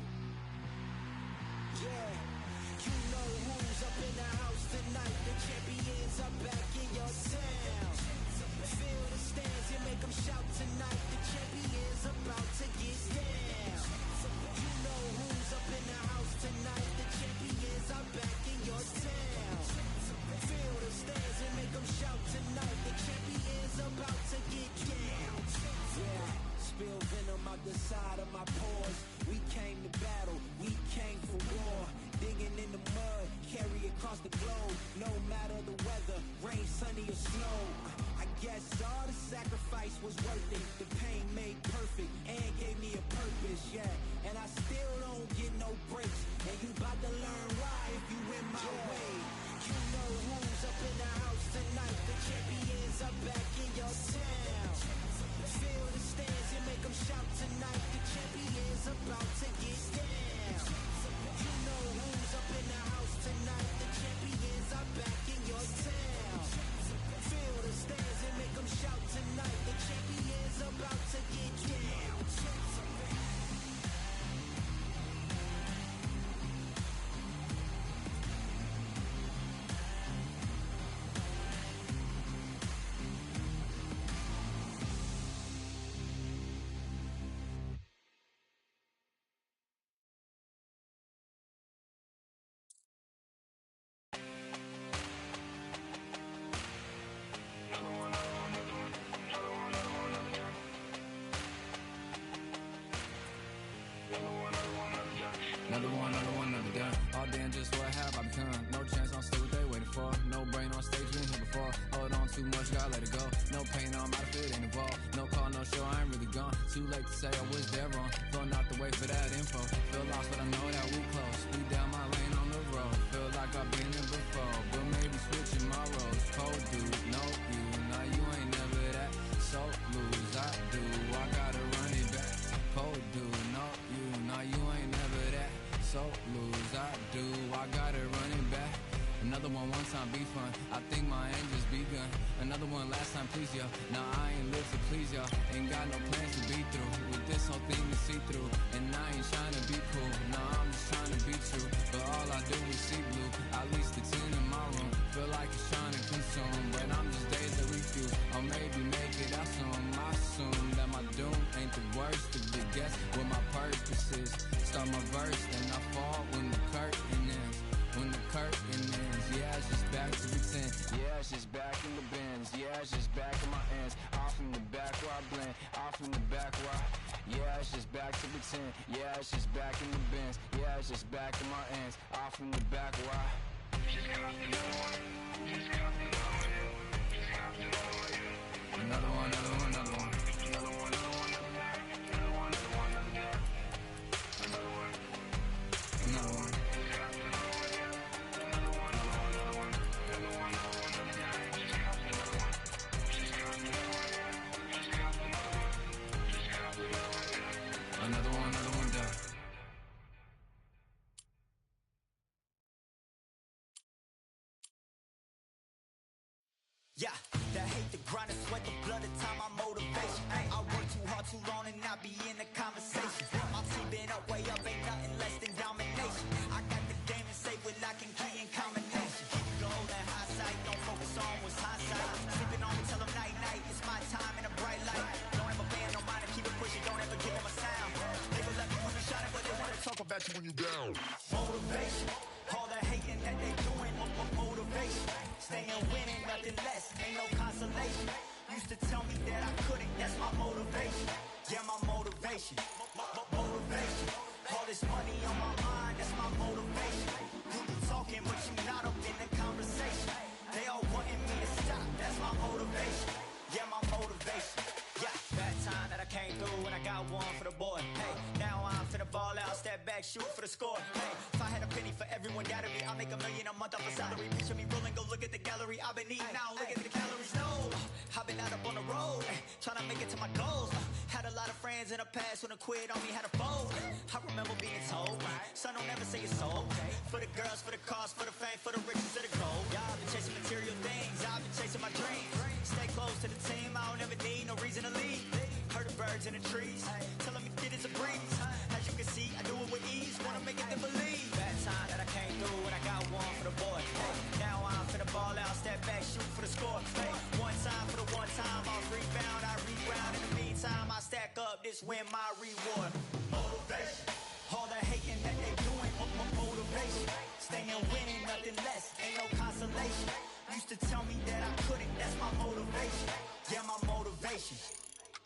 Yeah, you know who's up in the house tonight. The champions are back in your town. Feel the stands and make them shout tonight. The champions about to get down. You know who's up in the house tonight. The champions are back in your town. Feel the stands and make them shout tonight. The champions about to get down. Yeah, spill venom out the side of my pores. We came to battle, we came for war. Digging in the mud, carry across the globe. No matter the weather, rain, sunny or snow. I guess all the sacrifice was worth it. The pain made perfect and gave me a purpose, yeah. And I still don't get no breaks. And you about to learn why if you in my way. You know who's up in the house tonight. The champions are back in your town. Feel the stands and make them shout tonight. The champions about to get down. You know who's up in the house tonight. The champions are back in your town. Feel the stands too much, gotta let it go. No pain, I'm out of it, ain't involved. No call, no show, I ain't really gone. Too late to say I was there wrong. Feel not the way for that info. Feel lost, but I know that we close. Speed down my lane on the road. Feel like I've been there before, but maybe switching my roles. Cold dude, no you, now you ain't never that. So lose, I do, I gotta run it back. Cold dude, no you, now you ain't never that. So lose, I do, I gotta run it back. Another one time be fun, I think my end just begun. Another one last time please y'all. Now I ain't live to please y'all. Ain't got no plans to be through. With this whole thing to see through. And I ain't trying to be cool. Nah, I'm just trying to be true. But all I do is see blue. At least the 10 in my room. Feel like it's trying to consume. But I'm just days that refuse. Or maybe make it out soon. I assume that my doom ain't the worst of the guess what my purpose is. Start my verse, then I fall when the curtain ends. When the curtain ends, yeah, it's just back to pretend. Yeah, it's just back in the bins. Yeah, it's just back in my ends. Off in the back where I blend. Off in the back where I... Yeah, it's just back to pretend. Yeah, it's just back in the bins. Yeah, it's just back in my ends. Off in the back where I... Just got another one. Just got another one. Just got another one. Another one, another one, another one. Another one, another one, another one. Another one, another one, another one. Another one. Another one. Another one done. Yeah, that hate, the grind, the sweat, the blood, the time, my motivation. I work too hard, too long, and not be in the conversation. My team been up, way up, ain't nothing less than domination. I got the game and say with lock and key and combination. Keep it gold and high sight, don't focus on what's hindsight. Sleeping on me, tell them night, night, it's my time in a bright light. Don't ever band, no mind, and keep it pushing, don't ever give them a sound. They will let me put a shot at, but they wanna talk about you when you down. Motivation, all the hating that they doing, motivation. Staying winning, nothing less, ain't no consolation. Used to tell me that I couldn't, that's my motivation. Yeah, my motivation, motivation. All this money on my mind, that's my motivation. You be talking, but you not up in the conversation. They all wanting me to stop, that's my motivation. Yeah, my motivation. Yeah, that time that I came through and I got one for the boy. Hey, now I'm finna ball out, step back, shoot for the score. Hey, if I had a penny for everyone doubted me, I'll make $1 million a month off a salary. Picture me rolling, go look at the gallery. I've been eating now, look at the calories. No, I've been out up on the road, trying to make it to my goals. Had a lot of friends in the past when I quit on me, had a fold. I remember being told, son, don't ever say it's so. For the girls, for the cars, for the fame, for the riches, for the gold. Yeah, I've been chasing material things, I've been chasing my dreams. Stay close to the team, I don't ever need no reason to leave. Heard the birds in the trees, telling me get it's a breeze. As you can see, I do it with ease, wanna make it them believe. That time that I came through and I got one for the boy. Hey, now I'm finna ball out, step back, shoot for the score. Hey, one time for the one time, I'll rebound, I reground. In the meantime, I stack up, this win my reward. Motivation, all the hating that they doing, motivation. Staying winning, nothing less, ain't no consolation. Used to tell me that I couldn't, that's my motivation. Yeah, my motivation,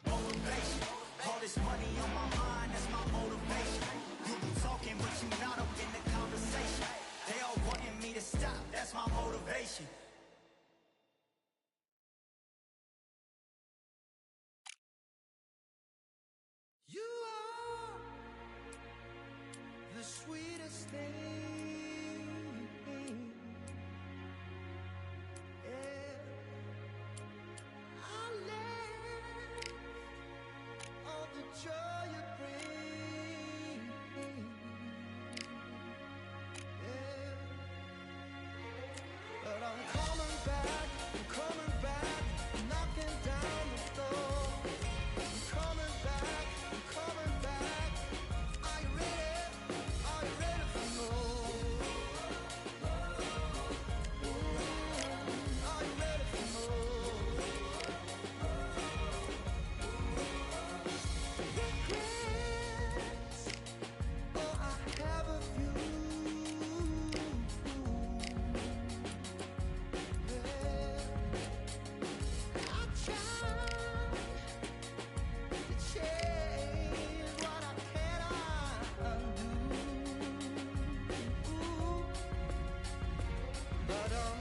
motivation. All this money on my mind, that's my motivation. You be talking, but you not up in the conversation. They all wanting me to stop, that's my motivation. You are the sweetest thing. Yeah. I live all the joy you bring. Yeah. But I'm coming back, knocking down the door. I'm coming back. Are you ready for more? Are you ready for more? Regrets, oh, I have a few. Yeah. I tried to change what I cannot undo, but I'm